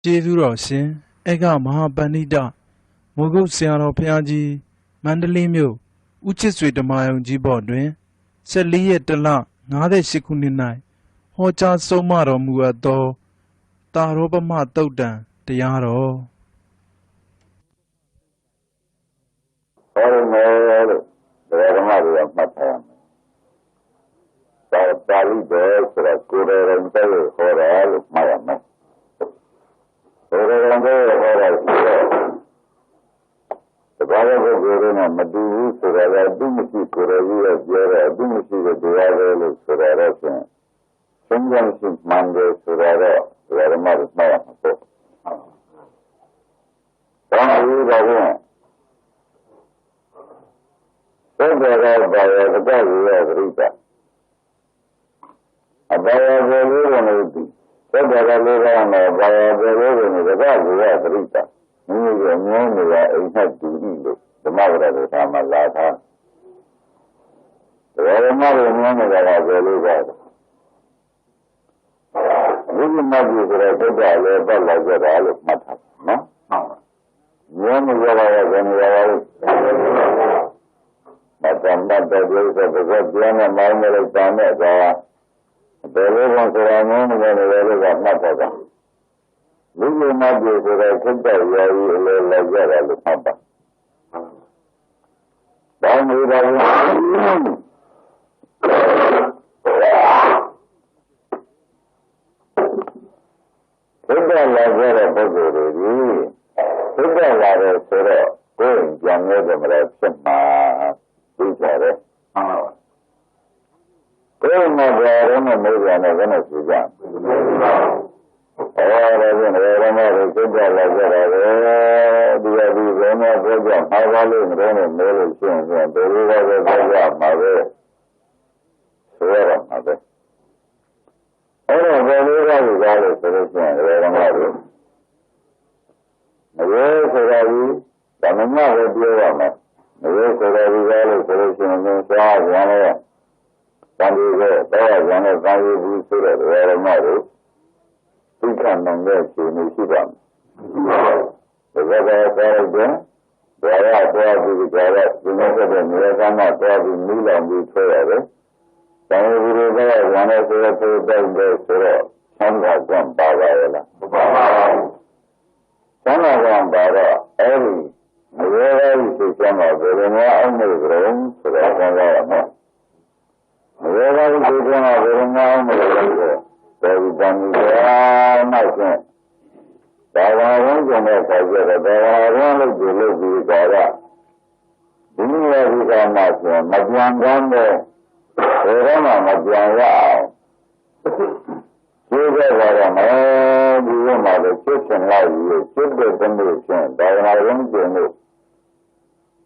ကျေးဇူးတော်ရှင်ဧကမဟာပဏိတမိုးကုတ်ဆရာတော်ဘုရားကြီးမန္တလေးမြို့ဦးချစ်ဆွေဓမ္မယုံကြီးဘော်တွင်14ရက်တလ58ခုနှစ်၌ဟောကြားဆုံးမတော်မူအပ်သောတာရောပမသုတ်တံတရားတော်ဟောရမယ်လို့တရားဓမ္မတွေကမှတ်ထားရမယ်။ပါဠိတော်ဆိုတာကိုယ်တော်ရင်တည်းဟောတာလို့မှတ်ရမယ်။ကိုယ်တော်ရင်တည်းဟောတာဆိုတော့တပါးတဲ့ပုဂ္ဂိုလ်တွေနဲ့မတူဘူးဆိုတာကသူမရှိကိုယ်တော်ကြီးရဲ့ပြောတဲ့သူမရှိတဲ့တရားတွေလို့ဆိုတာတော့ဖြင့်သင်္ကြန်ရှိမှန်တယ်ဆိုတာတော့တရားဓမ္မတွေမှတ်ရမှာပေါ့။ဒါမှမဟုတ်တော့သောတာပန်ဘာဝတ္တဝိရပရိသအဘာဝဘောလေးကိုလည်းသောတာပန်လေးကလည်းဘာဝဘောလေးကိုလည်းတပ္ပဝိရပရိသမိမိရဲ့အငြင်းတွေကအိမ်နဲ့တူပြီလို့ဓမ္မပဒတွေကမှလာထားတယ်ဓမ္မတွေငြင်းနေတာကဘယ်လိုလဲဝိပဿနာကြည့်ဆိုတော့သုတ္တလည်းပတ်လာကြတာလို့မှတ်ထားနော်ဟုတ်ငြင်းနေကြတာကဘယ်နေရာလဲမတန်တတ်တဲ့ဒီဆိုတော့ပြန်နေမှန်းလည်းတန်တဲ့ကဘယ်လိုလဲဆိုတော့ငြင်းနေတယ်လို့ကမှတ်တာလူ့မပြေဆိုတဲ့ခိတ္တရာကြီးအလိုလိုက်ကြတယ်လို့မှတ်ပါဘာလို့လဲခိတ္တလာကြတဲ့ပုဂ္ဂိုလ်တွေခိတ္တလာတယ်ဆိုတော့ကိုယ်ပြန်ရတဲ့မလားဖြစ်မှာသိကြတယ်ကိုယ်မှာဘာလို့မလို့ရလဲဘယ်နဲ့ဆိုကြအဲ့ဒါလည်းဘယ်လိုလဲစိတ်ကြလာကြတာလေဒီအဒီဘယ်မှာပြောကြမှာပါလို့မလို့နဲ့မဲလို့ရှိရင်ဘယ်လိုလဲပြောကြမှာပဲဆိုရမှာပဲအဲ့တော့ဘယ်လိုလဲကြားလို့ဆိုလို့ရှိရင်ဘယ်မှာလဲမရောဆိုတာကြီးဓမ္မမပဲပြောရမှာမရောဆိုတာကြီးကြားလို့ဆိုလို့ရှိရင်သွားရမယ်တန်ဒီကတော့ရမယ်ကာယဘူးဆိုတဲ့ဓမ္မတွေသိခံနိုင်တဲ့ခြေနေရှိပါမယ်။ဒါကြတဲ့ဆောက်တဲ့ဘာရသွားပြီးကြတဲ့ဒီနေ့တဲ့နေရာကမှသွားပြီးမိလောင်ပြီးဆွဲရတယ်။တန်ဒီကရမယ်ဆိုတဲ့ပို့တဲ့ဆိုတော့ဆန္ဒကံပါပါရဲ့လား။မပါပါဘူး။ဆန္ဒကံပါတော့အဲ့ဒီမရောရေးစိတ်ကမှဘယ်လိုမှအောင်မလို့ကြုံဆိုတော့ဆန္ဒရမယ်။မရောရေးစိတ်ကမှဘယ်လိုမှအောင်မလို့တယ်ဒီတန်ကြီးကနောက်ကျဒါဝရင်းကျင်တဲ့ဆောက်ကြတယ်ဒါဝရင်းလို့ဒီလိုပြီးကြတာဒီလိုဒီကမှဆိုမပြန်ကောင်းတဲ့ဘယ်တော့မှမပြန်ရအောင်ဒီကကတော့ဒီကမှလည်းစစ်စင်လိုက်ပြီးစစ်တဲ့တမျိုးချင်းဒါဝရင်းကျင်လို့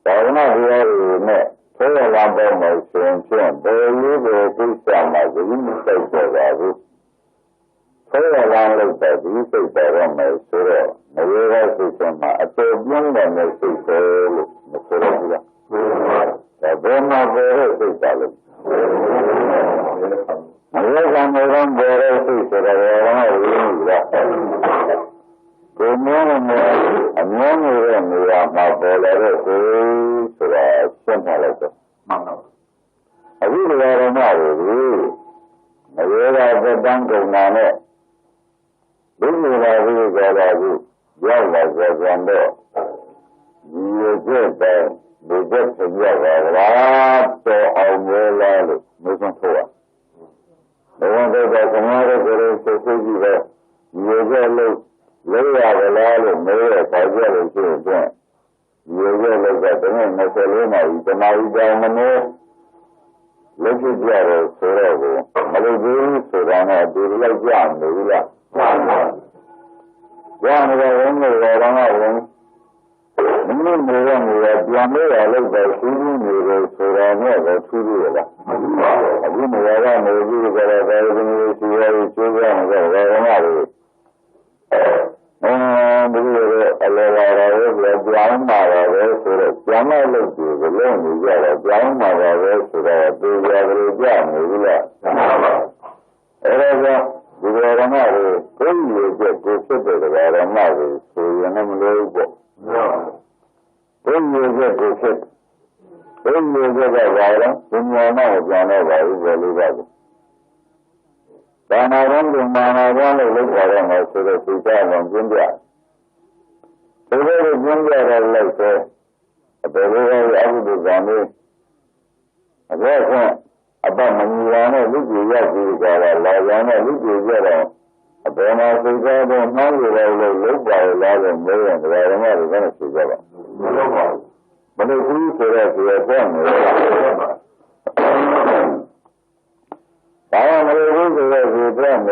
ဒါဝနာဒီရောနဲ့ဆွဲလာတော့မှဆိုရင်ဘယ်လိုပဲသိချင်မှဒီလိုစိတ်ပေါ်ပါဘူးဆွဲလာလို့တဲ့ဒီစိတ်ပေါ်တော့မယ်ဆိုတော့မရေတဲ့စိတ်ကမှအတူပြင်းတဲ့စိတ်ပဲလို့မဆိုရဘူးလားဒါဘယ်မှာပေါ်တဲ့စိတ်ပါလဲမရေကမေရံပေါ်တဲ့စိတ်ဆိုတော့ဘာမှဝိနည်းလားဒီမျိုးနဲ့အမျိုးမျိုးရဲ့နေရာမှာပေါ်လာတဲ့စိတ်ဆိုတာရှင်းထားလိုက်တော့မှန်ပါဘူးအခုဒီလိုတော့မဟုတ်ဘူးမရေကသက်တမ်းကုန်တာနဲ့ဒီလိုလာပြီးကြတာကိုရောက်လာကြပြန်တော့ဒီရဲ့တဲ့ဒီတဲ့ပြရပါလားတော့အောင်မဲလားလို့မျိုးဆုံးထိုးရဘယ်တော့ကသမားရဲ့ကိုယ်ကိုစိတ်ကြည့်ပဲဒီရဲ့လို့လဲရပါလားလို့မဲရပါကြလို့ရှိရင်ဒီရဲ့လို့ကတည်းက24နာရီတနာရီကြောင်မနေလက်ကြည့်ကြတော့ဆိုတော့မလို့ဘူးဆိုတာနဲ့ဒီလိုက်ကြမလို့လားမှန်ပါရမယ်ဝင်နေတော့တော့မင်းမျိုးရောပြန်လို့ရလို့ပဲသူးနေတယ်ဆိုတာနဲ့ပဲသူးရလားအခုနေရာကနေပြီးကြတော့ဘယ်လိုမျိုးရှိရည်ကျိုးရမှာလဲဘယ်မှာလဲဒီလိုအလောလာရောပြောင်းမှာပဲဆိုတော့ပြန်မလို့ဒီလိုနေကြတော့ပြောင်းမှာပဲဆိုတော့ဒီကြကြနေပြီလားအဲ့ဒါကဒီလိုရမှာကိုယ်ရည်ချက်ကိုဖြစ်တဲ့က Ramadi, so you never know. When you get to sit, when you get a violence, when you are not very well. Then I don't do man, I want to look at them as to the future and India. So there is India like a very ugly family. And therefore, about Manilana, look you yet, you got a Lagana, look you get a Bena Sugar, don't know you look by a lot of million, the Ramadi is going to see that. But if you say that to your family, I am a little bit of a friend.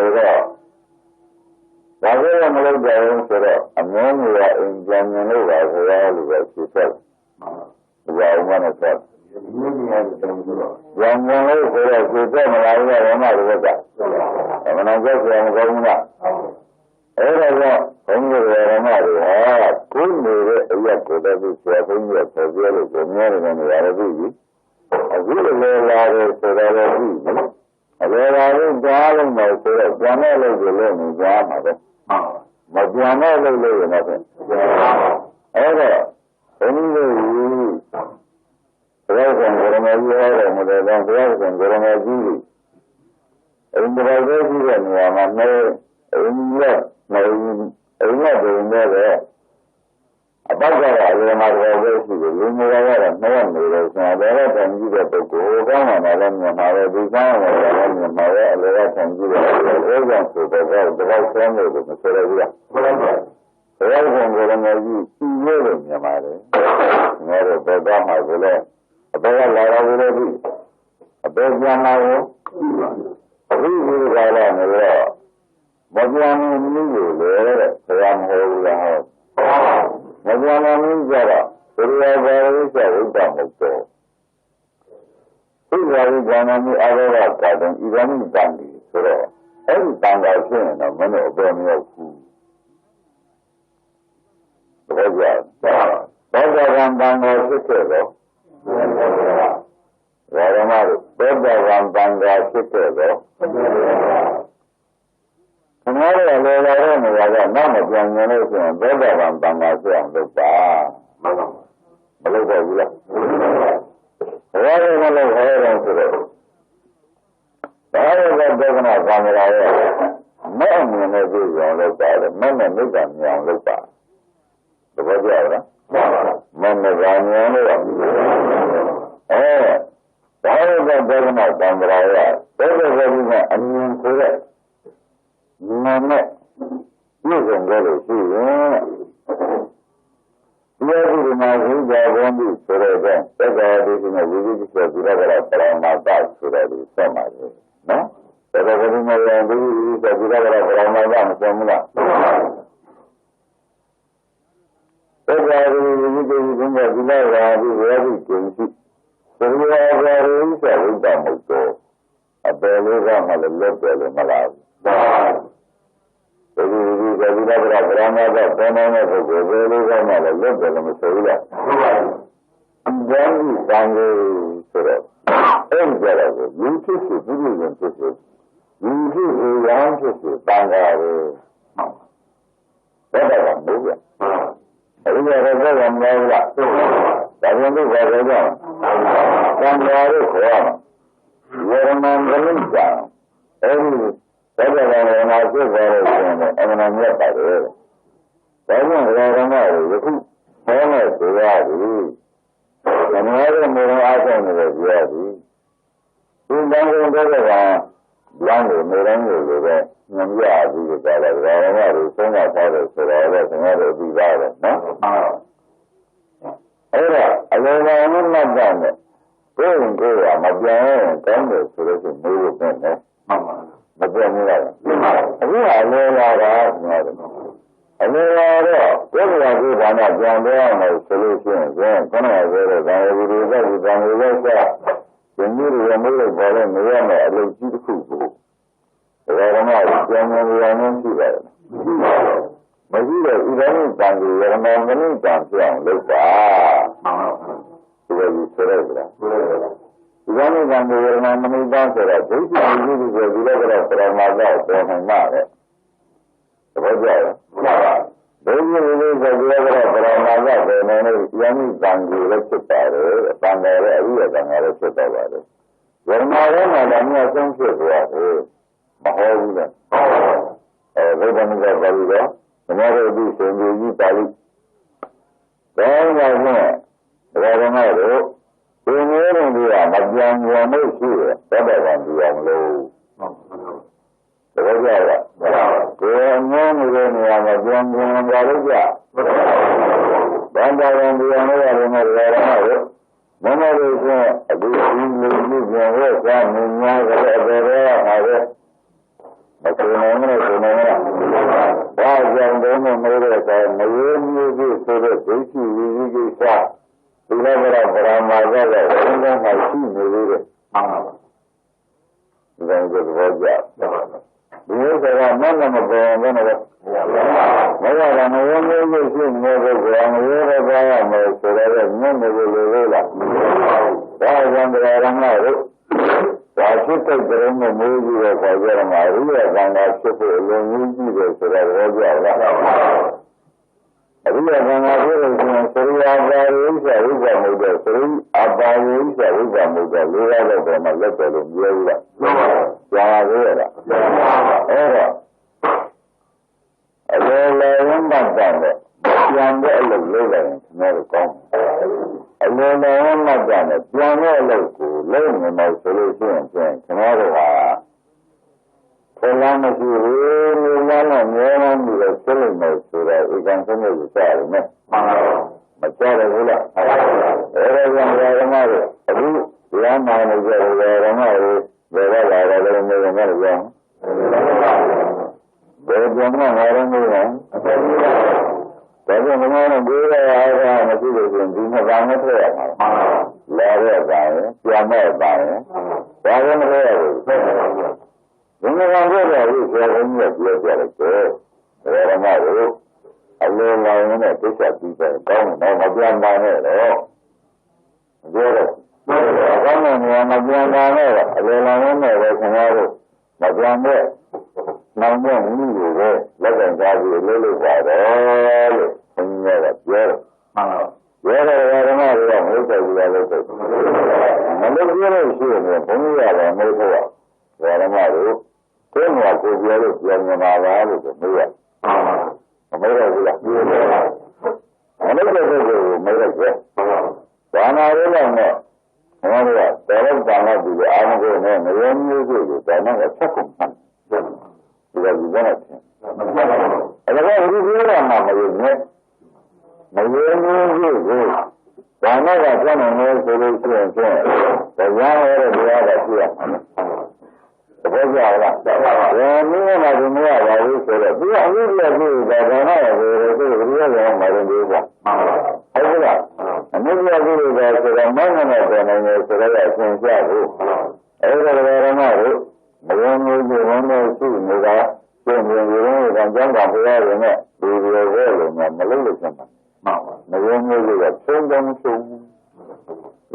I am a little bit of a man who are in January as well as she said. The woman is that. Young man is there, she said, and I am not with that. And when I get there, I'm going up. Only the Ramadi, couldn't be yet to that is serving yet for really the nearing and the Arabi. I really lay so that I see. There are darling no sir, Jamala Gillen, Jamada. But Jamala live nothing. Ever, anyway, President Guramaji and the President Guramaji. In the Vajayji and Yamame, in the about that, I am not always you know that no one knows. Now, there are things that go down and I don't know how to do down and I don't know how to let us and do it. So, the right family is the Seravia. The right one will know you in your mother. Never the Dama will let a better Lara will be a better Yamaho. We will go on the law. But you are new, so I'm holding the house. Majana Jara, Surya is a Damato. Surya Janani Avara Garden, even Bandi, so every time I see a man of Romeo food. Badavan Banga Sikero, Varamari, Badavan Banga Sikero. Tomorrow, I will learn that none of young generation better than Bangladesh and the Bar. Malaysia. Why do you live here and today? Why is that governor Bangladesh? Men in the vision look at it, men and Nigan young look at it. The Vajara? Men of Ranian. Why is that governor Bangladesh? Better than an onion correct. None, you can go to see him. Here is my room, I won't be so again. That's why I did in a visit to the other around my back so that it's so much. No? But I was in my room, the other around my back, so much. That's why I visited in the villa around the very crazy. So we are very easy. A belly around a little bit in my life. So we never have another banana for the very one of a little bit of material. And then we found a sort of envelope. You kiss it, you didn't kiss it. You kiss it, you don't kiss it. Bang out. What I want to do. I think I have a one more lot. I want to go down. Bang out. You're a man going down. That's why when I say very soon, and I'm not by the way. That's why I don't know. You can tell us the reality. And I don't know how to know the reality. You don't know that Blanco made any of it. And you are the guy that I don't know. So much other, so I let another be valid. No? I don't know, I'm not done it. Going to I'm a young and so there's a new thing. But then we are I know whether I do one of young man solutions, then can I go to the new remove ball and the one I will see the food. But I don't know, generally I don't see that. But you don't find the man many times young, look One is on the Ramani dancer. This is a regular from my life, and I'm not. လည်းဖြစ်ပါတယ်တန်တယ်လည်းအရိယတန်ခါလည်းဖြစ်တော့ပါတယ်ဝရမရဲမှာလည်းအများဆုံးဖြစ်သွားတယ်မဟုတ်ဘူးလေဘုရားမြတ်ပါဠိတော်ဓမ္မရဲ့ဒီရှင်ကြီးပါဠိဒါကြောင့်ဘုရားဓမ္မတို့ဒီမျိုးတွေမပြောင်းပြန်လို့ရှိရတဲ့ဘက်ကပြောင်းလို့တကယ်ကြရကိုယ်အမျိုးမျိုးနေရာမှာပြန်ပြန်ပါလို့ကြဘန္တာရင်ပြန်လို့ရတယ်နဲ့ဓမ္မတို့မမတို့ကအတူတူလူပြန်ရစားမြင်များကြတဲ့အပေရောဟာပဲမကုနိုင်နဲ့ကုနိုင်လားဘာကြောင့်တုံးမလို့တဲ့အခါမယဉ်မျိုးကြီးဆိုတဲ့ဒိဋ္ဌိဝိဝိကိစ္စဒီလိုကပရမာဇကဝိဉ္ဇာမှာရှိနေလို့တဲ့မှန်ပါပါဒီလိုသဘောကျဒီလိုကမနမပေါ်ဘယ်နဲ့လဲမရတာမယဉ်မျိုးကြီးရှိနေတဲ့ဘုရားမရတဲ့ဘာရမယ်ဆိုတော့ညနေလို့လို့လားဒါကြောင့်တရားရမတို့ဒါဖြစ်တဲ့ကြုံနဲ့မိုးကြီးတဲ့ခေါ်ကြရမှာရိယကံကဖြစ်ဖို့အလုံးကြီးကြည့်တယ်ဆိုတော့ဟောကြလားအရိယကံကဖြစ်လို့ရှိရင်သရိယာပါရိစ္ဆဝိပ္ပမုဒ္ဒသရိအပါရိစ္ဆဝိပ္ပမုဒ္ဒလေးရတဲ့ပုံမှာလက်တယ်လို့ပြောဘူးလားကြားပါသေးရဲ့လားအဲ့တော့အလိုလည်းဝမ်းသာတယ်ပြန်တဲ့အလုပ်လုပ်လိုက်ရင်ကျွန်တော်တို့ကောင်းအလိုလည်းဝမ်းသာတယ်ပြန်တဲ့အလုပ်ကိုလုပ်နေမှဆိုလို့ရှိရင်ကျွန်တော်တို့ဟာဆလာမရှိဘူးလူများနဲ့မြဲတမ်းပြီးတော့ဆက်လို့မယ်ဆိုတော့ဧကံဆုံးလို့ကြားရတယ်နော်မကြားရဘူးလားအဲ့ဒါကြောင့်ဓမ္မတွေအခုဒီအမှန်ကိုပြောတယ်ဓမ္မတွေဘယ်တော့လာတယ်လို့မျိုးနဲ့ပြောဘယ်ကြောင့်မှငါတို့မျိုးနဲ့ဒါကြောင့်ဓမ္မနဲ့ဒီရအားကမရှိလို့ရှင်ဒီနှစ်ပါးနဲ့ထည့်ရမှာလာတဲ့ပိုင်းပြန်မဲ့ပိုင်းဒါကမထည့်ရဘူးဘုရားကပြောတယ်ဆရာကပြောပြတယ်ဓမ္မတို့အလိုလောင်းနဲ့သိချပြီးတယ်ကောင်းတယ်မပြန်ပါနဲ့တော့ပြောတယ်ကောင်းတယ်မပြန်ပါနဲ့အလိုလောင်းနဲ့ပဲခင်ဗျားတို့မပြန်နဲ့နောင်တဲ့မိတွေပဲလက်ခံကြပြီးလှုပ်လို့ပါတယ်လို့ဘုရားကပြောတယ်မှန်ပါပြောတယ်ဓမ္မတွေကမဟုတ်တယ်ဘူးလားလို့ဆိုမလို့ပြောလို့ရှိရင်ဘုန်းကြီးရတယ်မဟုတ်ဘူးဓမ္မတို့ကိုယ်ကကိုပြောလို့ပြန်နေတာလားလို့ဆိုမေးရမမေးရဘူးလားမမေးတဲ့ပုဂ္ဂိုလ်ကိုမေးရတယ်ဘာနာရေးလိုက်နဲ့ဘုရားကတော်တော့တန်တော့ဒီအာမကိုနဲ့မယုံမျိုးကိုဒါနဲ့ဆက်ကုန်တယ်ဒီလိုကြီးနဲ့အဲ့ဒါကဒီလိုရမှာမယုံနဲ့မယုံမျိုးကိုဒါနဲ့ကဆက်နေလို့ဆိုလို့ရှိရင်တရားရတဲ့တရားကရှိရမှာသဘောကျလားဘယ်နည်းမှဒီမရပါဘူးဆိုတော့ဒီအမှုပြည့်ပြီးဒါကနာရဲ့ဒီလိုရောမှာတယ်ဒီကဟုတ်လားအမှုပြည့်ပြီးဒါဆိုတော့မနနဲ့ပြန်နေတယ်ဆိုတော့အရှင်းကြဘူးအဲ့ဒါကဓမ္မတို့မယုံမျိုးတွေဝန်နဲ့ရှိနေတာကျင့်ရင်ရုံးကကြောင်းတာဘုရားရင်နဲ့ဒီလိုပဲလို့မလုပ်လို့ဆက်မှာမယုံမျိုးတွေကသုံးသုံးဆုံးဒီ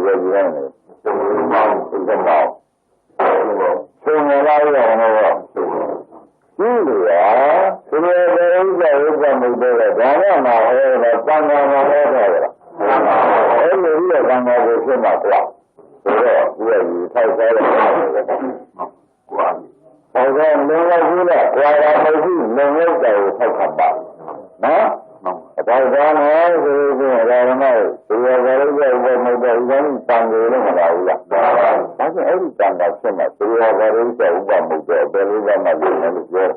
လိုကြီးနေတယ်သုံးမောင်းသုံးမောင်းသုံးလာရအောင်တော့ဒီလိုရာဒီလိုပဲဥစ္စာမဟုတ်တော့ဒါနဲ့မှဟောတော့တန်ခါမှာဟောတော့အဲ့လိုကြီးတဲ့တန်ခါကိုဖြစ်မှာကွာဆိုတော့ဒီကကြီးထိုက်စားတယ်ကွာဟောတော့လုံလောက်ကြီးနဲ့ကွာတာမဟုတ်ဘူးလုံလောက်တယ်ကိုထောက်ခတ်ပါနော်အပေါ်ကောင်းတယ်ဆိုရင်ဓမ္မတွေဒီလိုပဲလို့ပြောမဟုတ်တော့ဒီတိုင်းတန်တယ်လို့မလာဘူးလားဒါဆိုအဲ့ဒီတန်တာဖြစ်မှာဒီလိုပဲလို့ပြောဥပမဟုတ်တော့ဘယ်လိုမှမလုပ်နိုင်လို့ပြော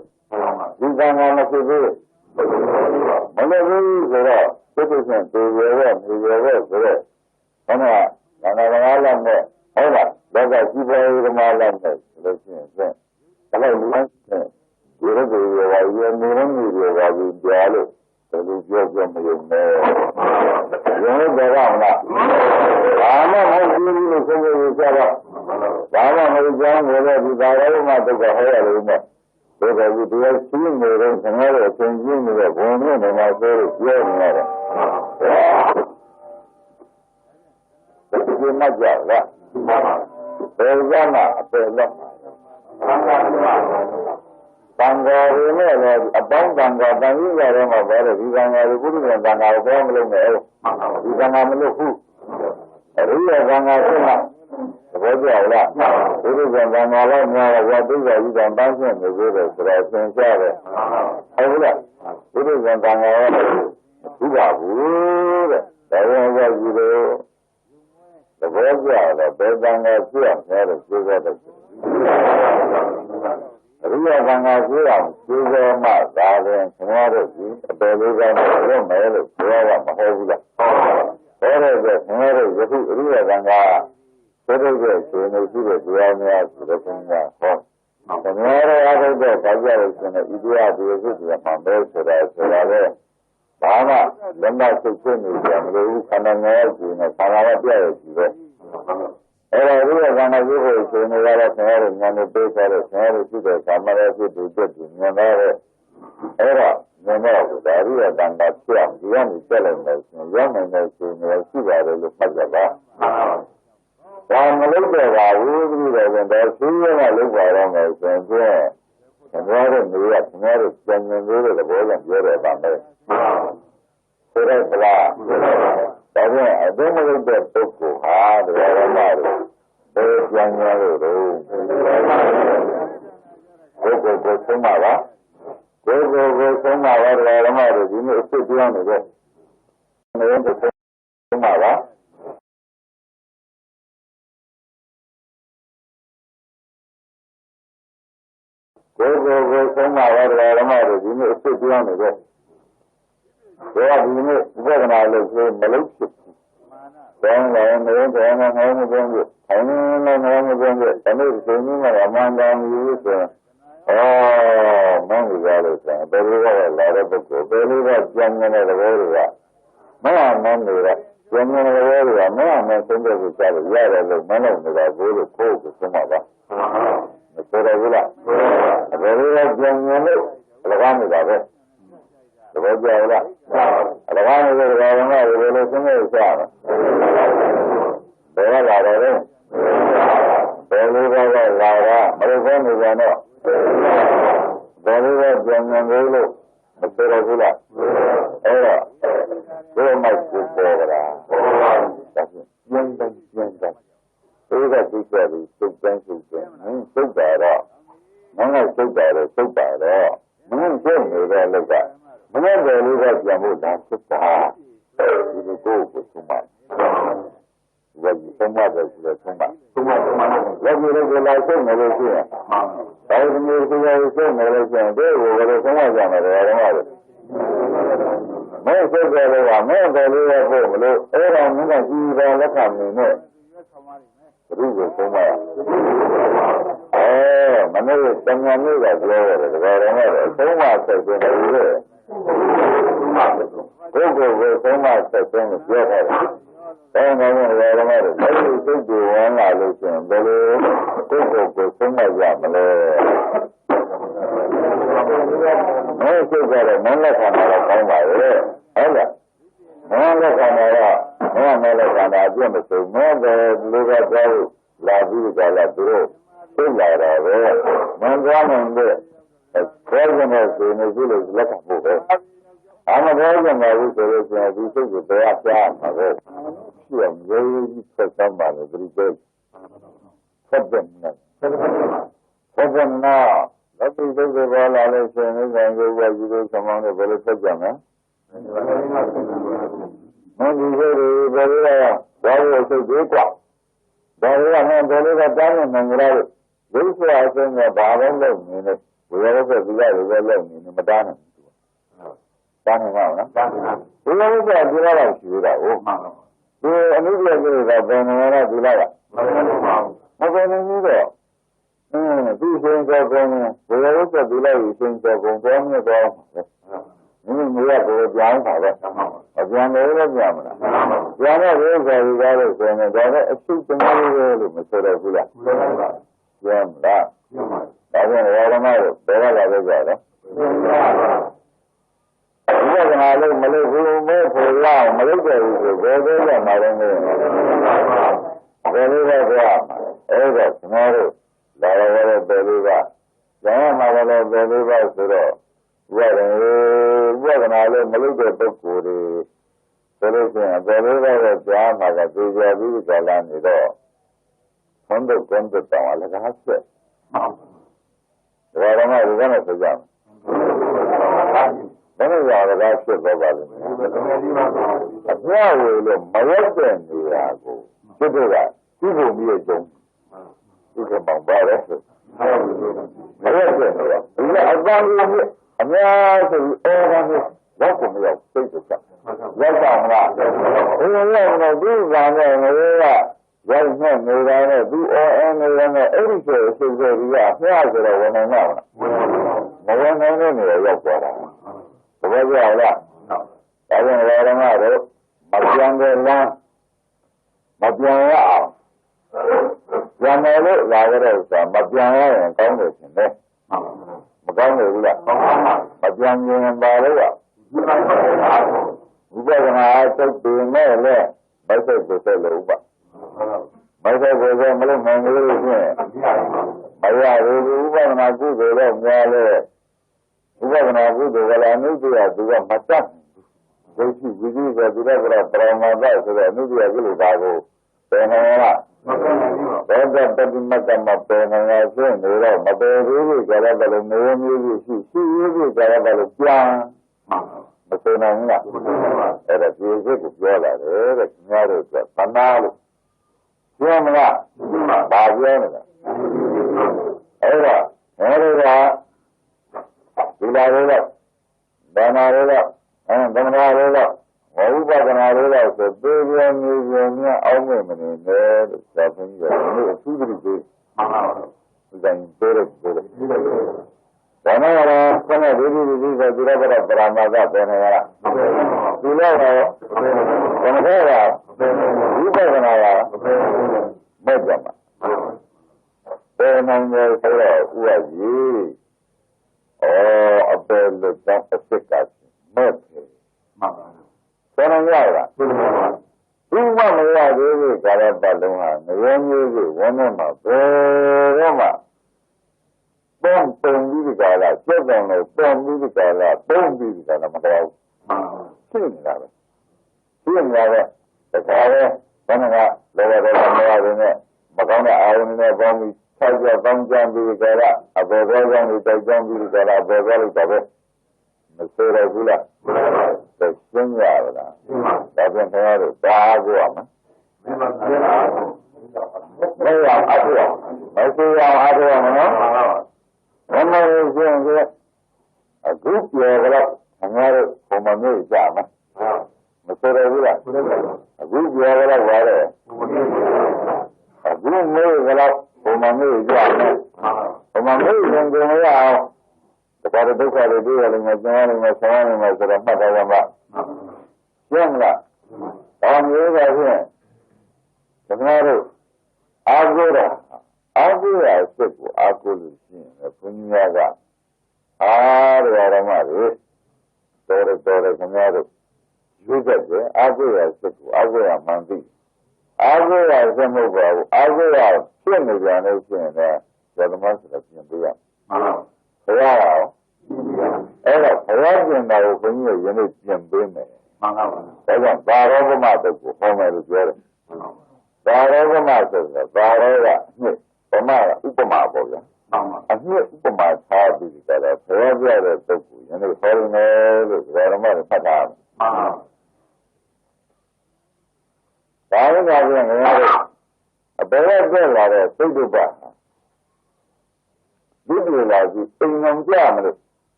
ဒီတန်တာမဖြစ်ဘူးမလုပ်ဘူးဆိုတော့သိတဲ့ချင်းဒီလိုပဲဒီလိုပဲဆိုတော့ဘာမှဘာသာဘာလာနဲ့ဟုတ်လားလောကကြီးပွားရေးဓမ္မလာနဲ့ဆိုလို့ရှိရင်ဘယ်လိုလဲဒီလိုတွေရောရင်းနေနေရောပါဘူးကြားလို့ဒီလိုပြောမယုံနဲ့ရုံးကြရမလားဘာမှမဟုတ်ဘူးလို့ဆိုလို့ကြတော့ဘာမှမဟုတ်ကြောင်းကိုလည်းဒီသာရောမှတော့ဟောရလို့နဲ့ဒီကကြီးဒီရှိနေတဲ့ခဏတော့အချင်းချင်းနေတဲ့ဘုံနဲ့နေမှာဆိုလို့ပြောနေရတယ်ဒီမှာကြောက်လားဘယ်ကမှအပယ်လက်တန်ဃာရင်းနဲ့လည်းအပေါင်းတန်ဃာတန်ကြီးကြတော့မှဘာလို့ဒီတန်ဃာကိုပုရိသေတန်ဃာကိုပြောမလို့နဲ့ဒီတန်ဃာမလို့ဘူး Ria Ganga, Roja, Buddhism and Allah, what is the banking the Buddha, so I can say it. Buddhism and Allah, Buddha, the Roja, the Bedanga, had a sugar. Ria Ganga, sugar, my darling, commodity, a baby, and a male, Ora the Mary, Ria Ganga, Sedaga, to the Duania, to the Kenya. The Mary other day, Kajaris and Idia, the visit of Mambesa, Bama, Lenda Sukuni, and Louis Kananaki, and Panama. Ora Ria Ganga, you will say, Nara, Mary, and the Baker, Mary, to the Samarasi, to get in Mary. Era, no, the Ria Ganga, the only telling us, young and the Sugar, the Pajaba. One later, I will be there when there's children I live around us and there. And rather than the marriage, then you knew the boy and you're about me. So that's blah. But then I don't know that book, the other matter. There's young room. Go, tomorrow. Go, tomorrow, you know, sit down again. Tomorrow. Go, tomorrow, you know, sit down again. Go, you know, when I look at Malaysia. Then I am going to Oh, many dollars, but we have a lot of books. Very well, genuine of the area. Man, genuine of the area. Man, I think that we got a lot of the money that I really cold to some of us. The Pura, very well, genuine of the one of it. The Vajra, the one of the Rana, the relation is on. There are a lot of them. Very well, Lara, but it's only one. Very well, genuine, the Pura. So much to Pura. Young. So that we said, so bad. No, so bad. No, look at. Whenever you look at Yamu, that's so far. You will go for too much. What you so much is too much. Let me look at my thing, never see it. I was near to your thing, never see it. They were so much on it. Most of the one, more than we are home, around the Eva, the company. Reason so much. Oh, my name is someone new that lower, the very so much as in the year. Go, so much as in the year. And I know where I'm at. Maybe you could do one like this, but go, so much yammer. No, so that a man like another time by there. Man like another, so no, the little La Vida, La Duro. Man running there. As president in the village, let us move it. I'm a version of this original, this is the day after I'm very for somebody, very good. For them now. Let me take the ball, Alice, and go where you do some on the village for them, eh? When you go very well, why was it good? But I am very well and glad. This is why I think about it. We have a learning in Madonna. Standing out, we always have to like you. We immediately have been in a delay. What do you need? These things are going, we always have delay things are going to we have to go down for it. Again, they will be able to. We are not really very well as in a better, a soup and really, Mr. Regula. Yeah, that. I don't know what I'm at. Better like that. You can have a Malay for a while. Malaysia is a very modern name. Very well. Ever, tomorrow. Lara Beliva. Lara Beliva, what an island Malaysia book would solution, the river Jama, the Javigalan, from the content of Alaska. Rama is one of the young. Many are the last of the Mayan, to do that. People be a joke. You can bombard us.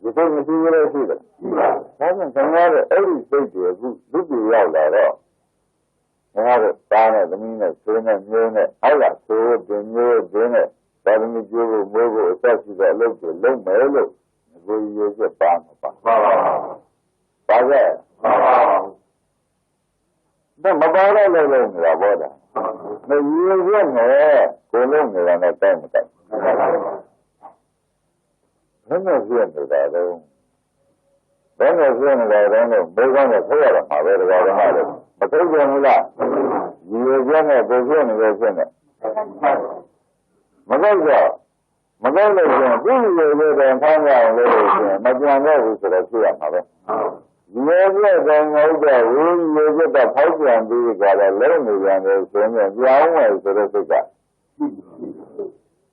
You think you see what I see that? Hasn't come out of every state here, look you out there. I have a banner, the mean of Suna, Muna, I got so, the new dinner, telling me you will move, especially that look, the low mellow, and go use your banner. By that, the Mabara level, the water. The years in there, go along with that time. When was the end of that? When was the end of that? They're going to pay them. I read about it. But they're going to laugh. You're going to go in and go in it. Magaza, this is a little and find out later. Magaza knows that I see another. You never don't know that you get the post and do got a lonely and there's and the only to the guy.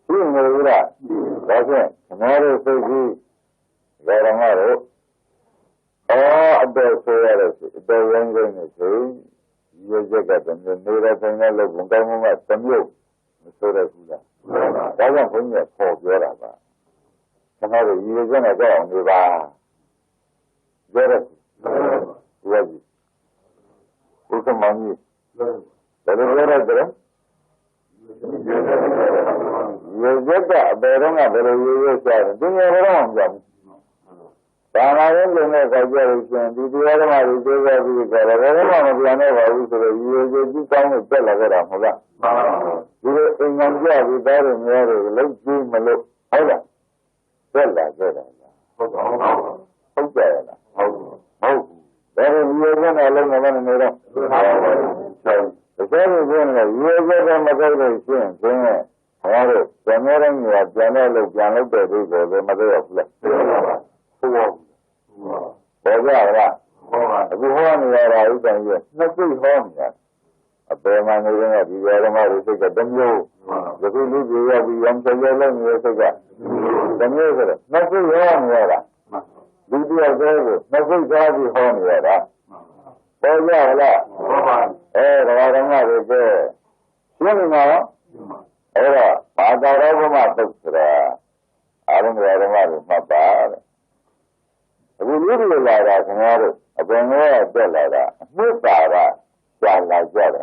You know that. That's it. Another thing, got another. Oh, the young thing is you get them. The neither thing I look on them at some you. So that's that. That's when you talk your about. Another year going to go on the bar. Get it. Ready. Who come on you? That is what I do. You get that, but I don't know whether you use that. Do you ever own them? I don't know if I get it. Do you ever have to do that? I don't know if I never use it. You can't tell it. You in India, we better marry. Let's do my look. Hold on. Tell that. Okay. Oh. There is you again, I learn one another. The same is when you get them a very thing. General, you are general, the mother of flesh. Nothing home yet. A permanent of the other take a demo. The village you have the young children, you take that. The music, nothing home yet. Do you observe? Nothing home yet. Oh, yeah. I don't know. You know. Era, Madarama Doctora, I don't know my bad. We really like that, and I bring her a dollar. No bad, shall like that.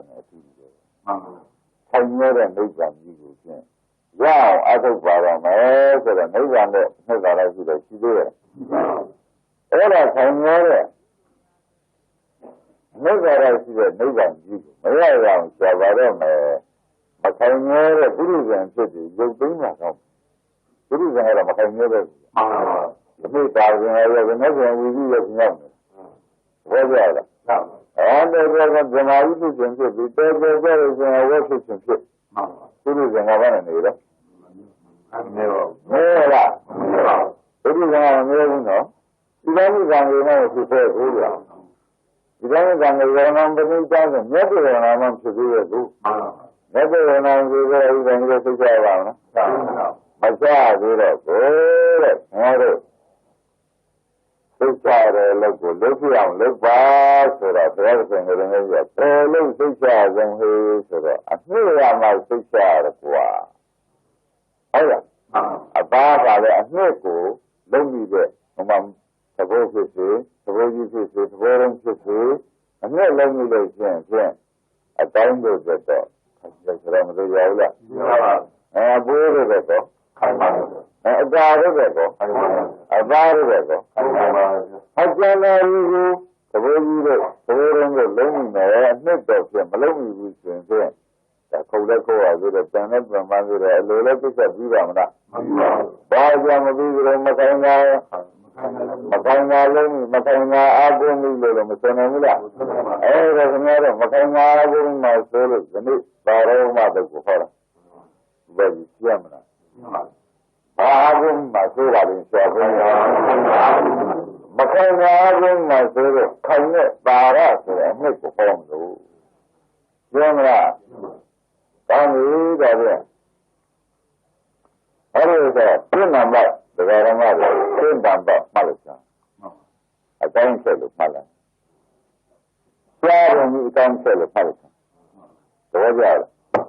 I never make them you. Wow, I don't bother me, so the neighbor knows that I see that she did. Era, I never. Never I see that neighbor you. May I around, so I don't know. I can't hear the Buddhism city, you bring that home. Buddhism had a Macanere. The big guys in area, never we do as young. Where are they? And they were the Mauritius and city, there is a Washington city. Buddhism have any either. Never. Buddhism have never know. You don't know if you say Buddha. You don't know the $1,000, never when I want to do it. Never when I'm going to go around. My child, you know, look around, look back, so that everything is in the air. Look, 6 hours and he said, I knew I might 6 hours. Oh, yeah. A bar, I knew, don't be there. Suppose you see, suppose you see, and then let me lay chance. I don't do that. Yes, I'm the Yala. And I bore it. I got it. I got it. I can't you. The way you look, the way you're lonely, I admit that you're lonely with you. The Kodako, I would have done it from my little bit of Vivamana. Why am I with Macana? Macana, Abu, Masonamula. Eh, there's another Macana, Abu, my soul, the new Baroma, the Kuhara. Very Yamana. Abu, my soul, I didn't say. Macana, Abu, my soul, Kane, Baras, and make the form. Yamana. Kani, that is. What is that? Two number. The very mother, same number, Malisa. I can't tell you, Malisa. Why you can't tell you, Malisa? So what is that?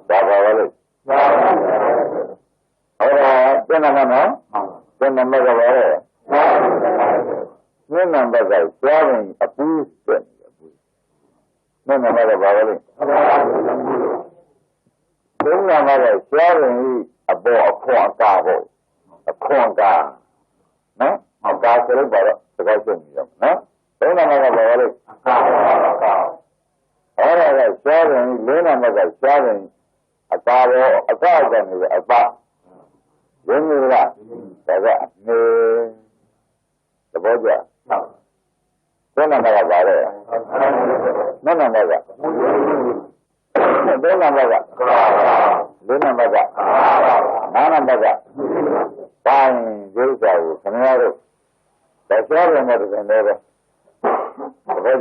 Baba, all right, then I'm then number of number of sharing a piece. No number of our Then number of sharing a corn cargo, a corn car. No, a car for the question. No, then number of our all right, sharing, then number of sharing a car, a car. When you laugh, the body. Then another barrier. None another. Then another. Then another. None another. Fine, good, scenario. The sharing of the neighbor. The body.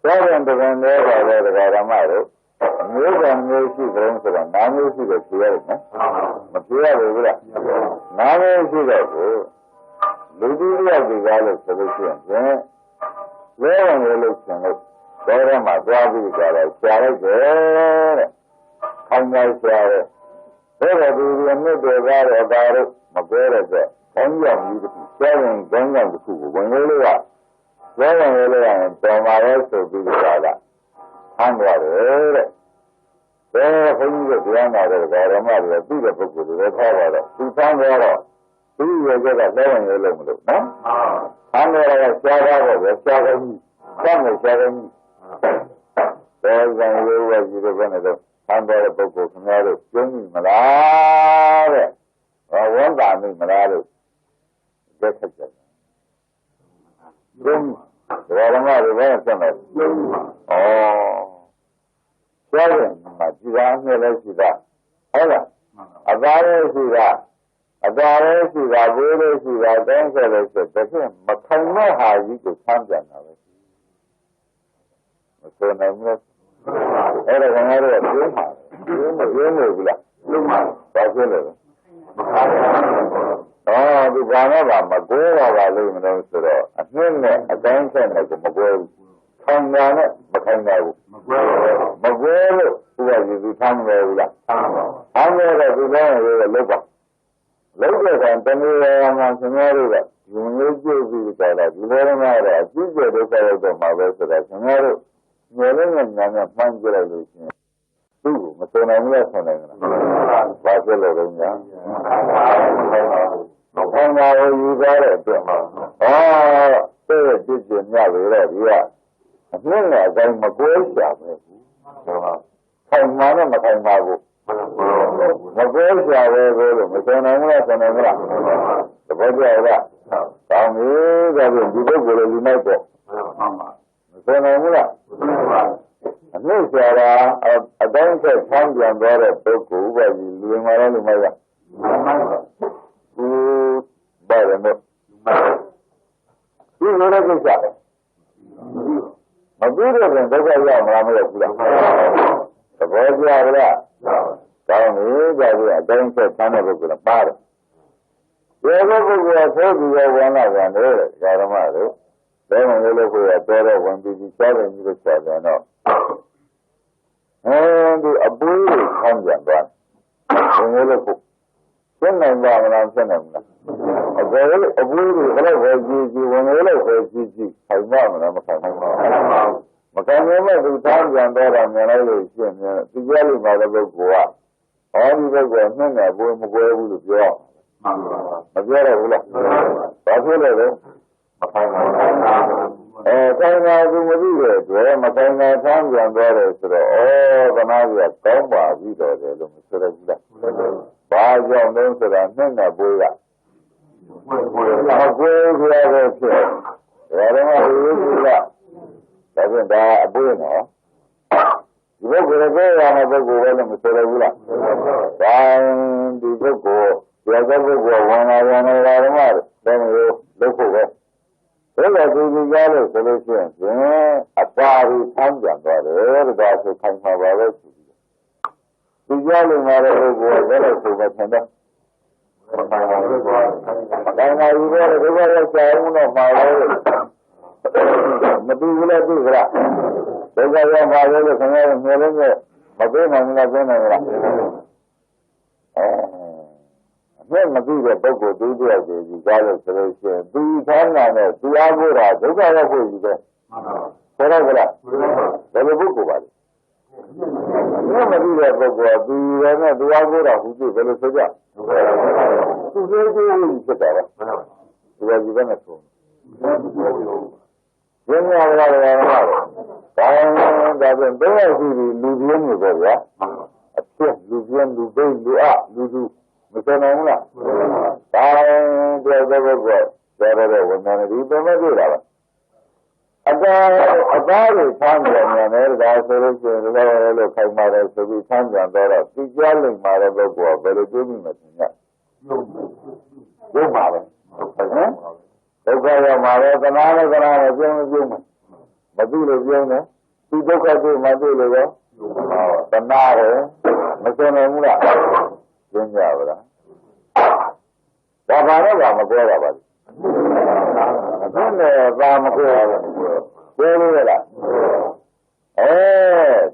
Sharing the neighbor, the Ramaro. New and new she brings to them. Now you see the clear. Material. Now you see that. Ludia developed solution. Where an election, where my brother got a share, come my share. Where do you make the right about it? My brother, and young, sharing, going on the school when you live. Where an election, so my also be the father. I'm what there, when you get the young out of the mother, be the book with the power. We found out. We will get a living alone, no? I'm going to share the 7, some 7. There's one way where you live in it. I'm going to book of Mary, Jimmy Malade. Or one by me, Malade. Get it. Jim, the other way, oh. 7, my dear, let's see that. Ella, a barrier see that. A barrier see that, really see that, then said, but can know how you could come down. So, no, everyone had a you oh, the Ganava, Magora, aluminum, a minute, a dancing like a Magora. Come down it, but I know. Magora, who has you become regular. I'm there as we learn with a liver. Later than Tamil scenario, you will give the you learn out, you get the my resident scenario. Yelling and young manipulation. Two, Matona lesson. Barcelona. You got it. Oh, say, did you never yeah. I feel like I'm a boy shop. I'm not a Mago. My boy shop, Matona lesson. The body of that. Tell me that you will be my book. And this a don't say come and go to book where you live my own mother. By the book. You know what is that? My brother and the boy are that. Tell me that I don't say come and go to the party. The other book was told you one of them, Garamado. Then we look at a better one, be 7 years old. And a boy comes and runs. When you look, send them down and send them. A boy, whatever you when you look at Gigi, I know, Macamama, the time and that I'm an elation, the yellow mother will go up. All you will go and I will go with the jaw. A very well. China do with it, Macana Tango and Brothers, all the Navia, Comba, Vito, the Mr. By your names and Nina Buya. How good you ever said. I don't know who is that. Doesn't that a bueno? You look at a very honorable and Mr. Fine, the book, the other book, one I want to then you look over. Well, I do the other solutions. A party comes and the doctor comes over it. The yelling out of the world, relative at him. And I read the one of my own. Maybe you let me grab. They got my other and my baby, I'm not going to. မဲ့မသိတဲ့ပုဂ္ဂိုလ်သူတယောက်တွေဒီကားလို့ဆိုလို့ရှိရင်သူချမ်းသာတဲ့သူအားကိုးတာဒုက္ခရောက်ဖို့ကြီးပဲဆိုတော့ကလားဘယ်လိုပုဂ္ဂိုလ်ပါလဲမဲ့မသိတဲ့ပုဂ္ဂိုလ်ကသူရဲ့နဲ့သူအားကိုးတာဟုတ်ပြီဘယ်လိုဆိုကြသူစိတ်ကိုဖြစ်တာပါဒီကကြီးပဲနဲ့ဆိုရင်းရလာတယ်မှာဒါပြန်တော့ရှိပြီလူပြင်းနေပေါ့ဗျာအဖြစ်လူပြင်းလူသိလူအလူသူမစနိုင်ဘူးလားဒါပြောတဲ့ဘက်ကပြောတဲ့ဝန်ထမ်းတွေဘယ်မှာတွေ့တာလဲအသားတွေဆန်းပြန်တယ်ဒါဆိုလို့ရှိရင်လည်းလို့ခိုင်မာတယ်ဆိုပြီးဆန်းပြန်တော့သူကြားလိမ့်မှာတဲ့ဘက်ကဘယ်လိုတွေးမိမလဲညရုပ်ပါပဲဒုက္ခရောက်မှာပဲသနာနဲ့သနာနဲ့ပြုံးပြုံးမသိလို့ပြုံးတယ်သူဒုက္ခတွေ့မှတွေ့လို့ရောသနာတယ်မစနိုင်ဘူးလားကျင်းကြပါလားဒါပါတော့မပြောတာပါဘူးဘယ်နဲ့သာမပြောရဘူးပြောလို့ရလား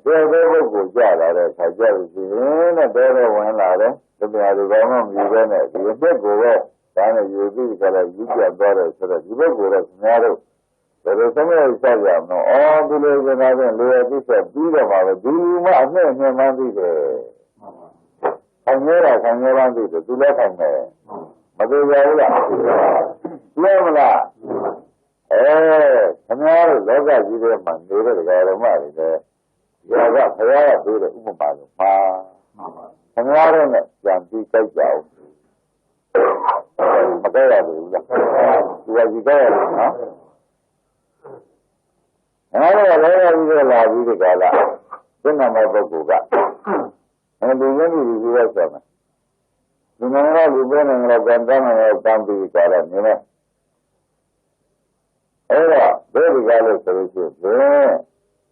ပြောတဲ့ပုဂ္ဂိုလ်ကြလာတဲ့ခါကြလို့ရှိရင်တော့တော်ဝင်လာတယ်တရားတွေကောင်းမှမယူပဲနဲ့ဒီအသက်ကိုပဲဒါနဲ့ယူပြီးကြလဲယူပြသွားတယ်ဆိုတော့ဒီပုဂ္ဂိုလ်တော့ခင်ဗျားတို့ဘယ်လိုသမီးကိုဆက်ရမလို့ဒီလိုကနာတဲ့လေယာဉ်ပြည့်ပြီးတော့ပါပဲဒီလူမှအနဲ့မှန်မှန်သိတယ်ခံရတာခံရတာသိတယ်သူလည်းခံတယ်မသိကြဘူးလားလဲမလားခင်ဗျားတို့လောကကြီးထဲမှာနေတဲ့ဓမ္မတွေလည်းဒီကဘုရားကပြောတဲ့ဥပမာလို့ပါခင်ဗျားတို့နဲ့ကြံပြီးကြိုက်ကြအောင်မကြိုက်ရဘူးလားဒီကကြီးကြိုက်ရတယ်နော်အဲ့ဒါလည်းလည်းလာပြီးကြလားသင်္ကမပုဂ္ဂိုလ်ကဒီရင်းကြီးကြီးရောက်သွားတယ်ဒီနိုင်ငံကလူပဲနိုင်ငံကတန်တန်းနဲ့တန်းပြီးကြတယ်နည်းနဲ့အဲ့တော့ဘယ်ဒီကားလို့ဆိုလို့ရှိရင်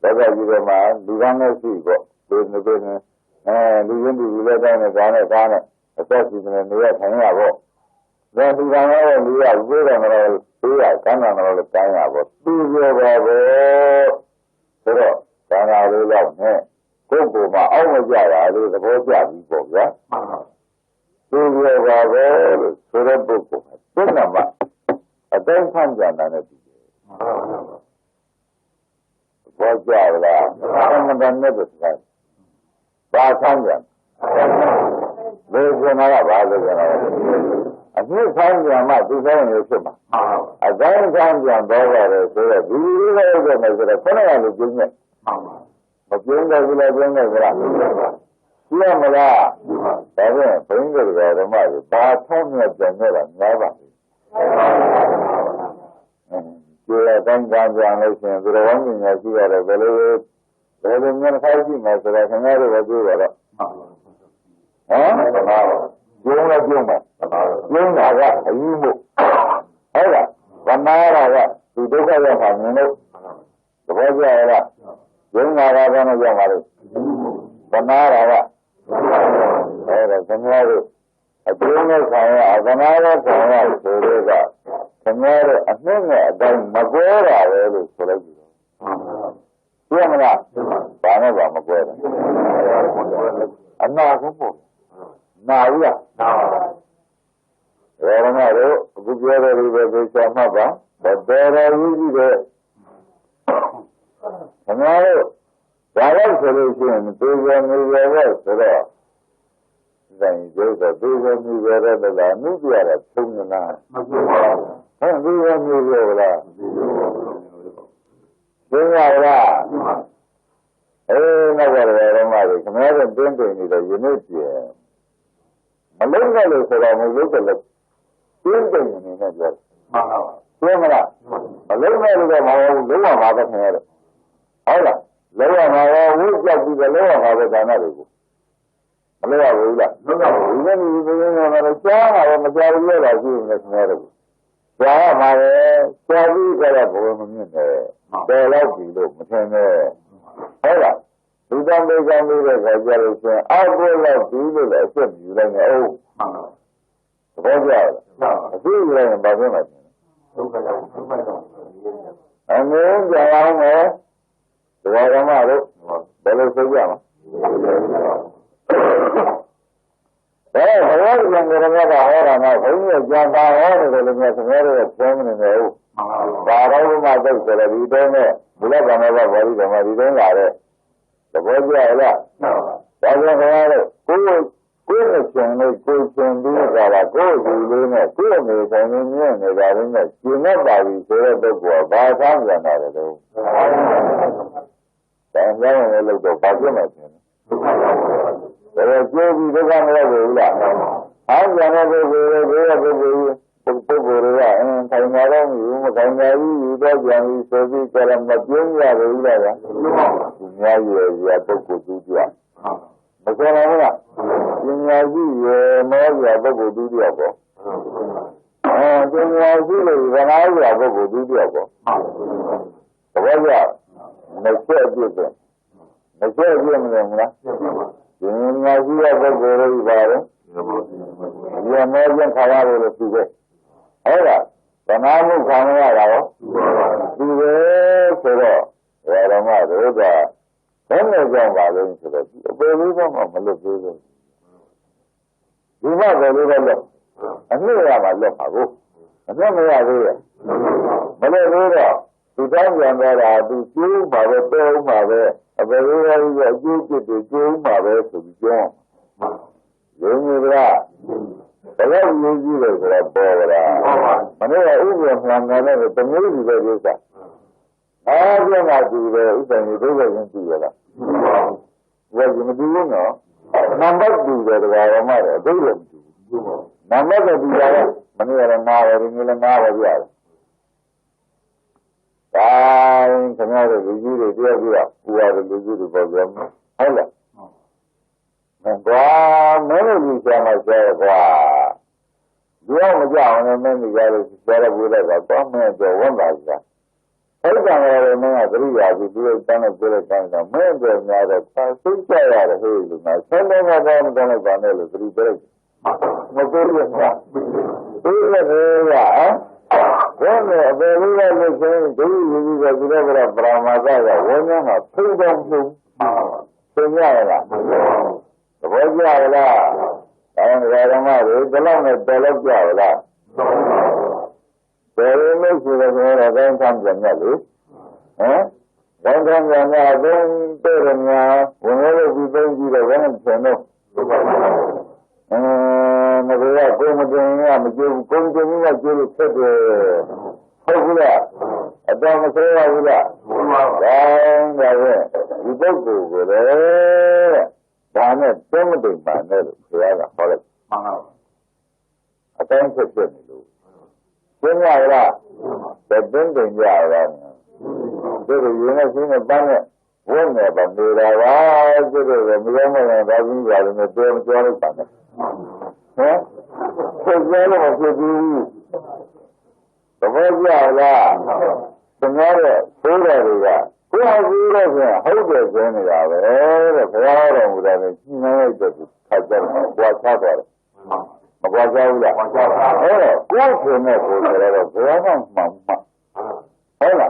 လောကကြီးထဲမှာလူကမ်းနဲ့ရှိပေါ့ဒီနေ့ဒီနေ့လူရင်းကြီးလည်းတိုင်းနဲ့ကားနဲ့အသက်ကြီးနေနေရထိုင်ရပေါ့ဒါဒီကံရောလူရဝိရမလို့သိရကံနာမလို့တိုင်းရပေါ့သူပြောပါပဲဆိုတော့ကာနာလေးတော့နဲ့ကိုယ်ကိုယ်မှာအောက်မကြရလို့သဘောကျပြီးပေါ့ဗျာသူပြောပါပဲလို့ဆိုတဲ့ပုဂ္ဂိုလ်ကသင်္ကမအတိုင်းဆန်းကြတာနဲ့ပြီးတယ်ဘောကြလားအမှန်တန်နဲ့ပတ်သက်ပါဆန်းကြလေကနာကဘာလို့ကနာအနှစ်ဆိုင်ကြမှာသူဆိုင်ရဖြစ်မှာအတိုင်းဆိုင်ကြတော့ရတယ်ဆိုတော့ဒီလိုလေးလည်းမယ်ဆိုတော့ခဏရလို့ပြင်းနဲ့မပြင်းတယ်ဘူးလားပြင်းတယ်ဘူးလားပြရမလားဒါဖြင့်ဘုန်းကြီးတို့ဓမ္မတွေဘာထောက်မြတ်ပြန်နေတာများပါဘူးကျေရတိုင်းကြံကြံလို့ရှိရင်သူတော်ကောင်းကြီးများရှိရတယ်ဘယ်လိုမျိုးခိုင်းကြည့်မယ်ဆိုတော့ခင်ဗျားတို့ပဲပြောရတော့ကျုံးလည်းကျုံးမယ်ကျုံးတာကအယူမှုဟုတ်လားဗမာရာကသူဒုက္ခရောက်တာမြင်လို့သဘောကျရလားကျုံးတာကလည်းရောက်ပါလို့ဗမာရာကအဲ့ဒါခင်ဗျားတို့အကျိုးနဲ့ဆောင်ရအဗမာနဲ့ဆောင်ရဆိုတော့ကခင်ဗျားတို့အနှစ်နဲ့အတိုင်းမကွဲတာပဲလို့ဆိုလိုက်ကြည့်တော့ပြမလားဘာနဲ့မှမကွဲဘူးအနာဆုံးပေါ့နာဘူးလားနာပါဘူးဒါမှမဟုတ်အခုပြောတဲ့လူတွေသိချာမှတ်ပါဘယ်တော်ကြီးကြီးတဲ့ခင်ဗျားတို့ဒါလည်းဆိုလို့ရှိရင်သေချာနေရတော့ဆိုတော့တိုင်းကျိုးတော့သေချာနေရတဲ့လားနှုတ်ပြရတာသုံးနေတာမပြောပါဘူးဟဲ့သေချာနေရလားသိရလားနောက်ကြတယ်ဓမ္မတွေခင်ဗျားတို့တင်းတင်းနေတော့ယနေ့ပြည့်မလုံးနဲ့လို့ဆိုတော့မလုပ်တယ်လို့တင်းတင်းနေနေပြောတယ်မှန်ပါပါပြောမလားမလုံးနဲ့လို့တော့မဟုတ်ဘူးလုံးဝပါပဲခင်ဗျားတို့ဟုတ်လားလုံးဝမှာရောဝိကြောက်ပြီးတော့လုံးဝမှာပဲဒါနတွေကိုမလုံးရဘူးလားလုံးဝဘူးဒီနေ့ဒီနေ့ကတော့ကြားတာရောမကြားဘူးလို့တော့ရှိနေခင်ဗျားတို့ကြားရမှာပဲကြားပြီးကြတော့ဘုံမမြင်နဲ့တော်တော့ပြီလို့မထင်နဲ့ဟုတ်လားဒီတံပေးကံလေးတဲ့ခါကျလို့ရှင်အောက်ကိုလောက်ပြီးလို့လည်းအစ်ယူလိုက်နေအောင်သဘောကျလားအခုယူလိုက်ရင်ဘာဖြစ်မှာလဲဒုက္ခရောက်ဒုက္ခရောက်အငြင်းကြအောင်မယ်ဒီတော်ဓမ္မတို့ဘယ်လိုသိကြမှာ However, when John Barrow, the Missionary German in the Barrow, my doctor, we don't know. We have another body, we don't know. The body I love. That's why good can make good can do that. Go to the good make any new regarding that. You know, Bobby, so the boy, by time another do. And then I look at Baguette. There are two people on the way. I'm going to go and I'm not you, you don't get me so big that I'm not doing that. Now you are to do that. But then I'm not. You are to do the other. And then you are really when I have to do the other. Well, make sure you do. Make sure you do. You are very bad. You are more than Tayar today. However, when I move on around, you will say, where am I? Then they go by into the baby of a little. You know, the little look. And here I look. And then we are here. But later, to tell them that I do two, mother, two, mother, a very good to do, mother, to be gone. You knew that. The love you do is a boy. Whenever even one another, the movie that is that. I do not do this, and you do it into your life. Well, you know, number do that, I am a do. Number do that, when you are a mother, in the mother. I come out of the Judy, who are the Judy program. Hello. And many of you can say, you are down and many guys set up with a government or one like that. I don't know, 3 years, you do it, done a good kind of man, there's not a chance to say out of here. Sending a bomb down a banner, 3 days. Material, when the very well saying, do you use a deliver of Brahmadaga, when you have 2 them to Sinyala. The boy Yala, and Radamari, the long of Yala. Very much with a then comes a melody. Then comes a then whenever we bring you the one channel. And we are going to me like you said, I don't say I will. You don't go with it. Banner, something banner, they are a holiday. I can't say you. Sinyala, the building yard. There is a banner. One never made a rise, the Millennium and having got in the dormitory banner. So, then what you do? The Vajala, the Mother, Soda, who has realized how they're going to have a flower with a teenage to cut them what's happening. What's out? Go to Nepal, Mamma. Hola.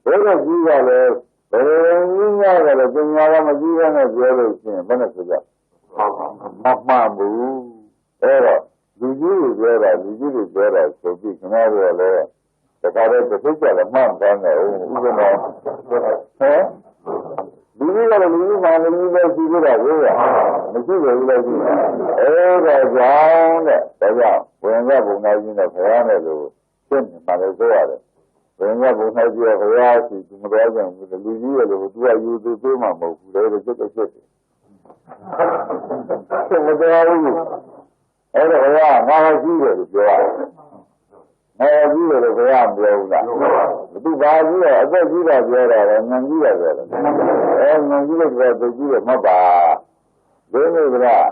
Where is you? You know that a thing I am a given as the other thing, Venezuela. Mamma, Era, you is better, so be scenario there. The carrot, the picture of month, and even though. Do you have a little man and you guys do that? The people like you. Down, when that will not in the piano, send Manazoa. When that will not be a variety to Magan with the Livia, who do I use the Dumamo, who later took a city. So, what are you? Now I see it, you are. Now I see it if I am blown up. The big idea, I don't do that yet, and then do that. And then you look at the deal, Maba. Then you are.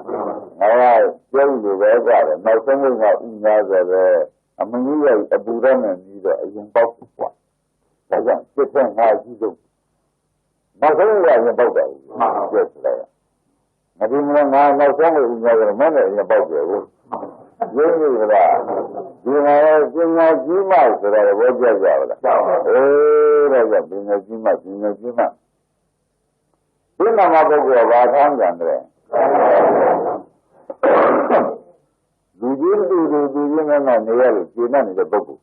Now I tell you where I got it. My son is not in there. I mean, you are a Buddha and you are in Pop. I can't get him how you do. My son is in Pop. Yes, sir. I didn't know my son is in the minute in the Pop. You know that. You know, you might say that what you are. Oh, being a Jima. You know, my book about Hangman. လူကြီးလူကြီးနဲ့နေရလို့ကျင့်နေတဲ့ပုဂ္ဂိုလ်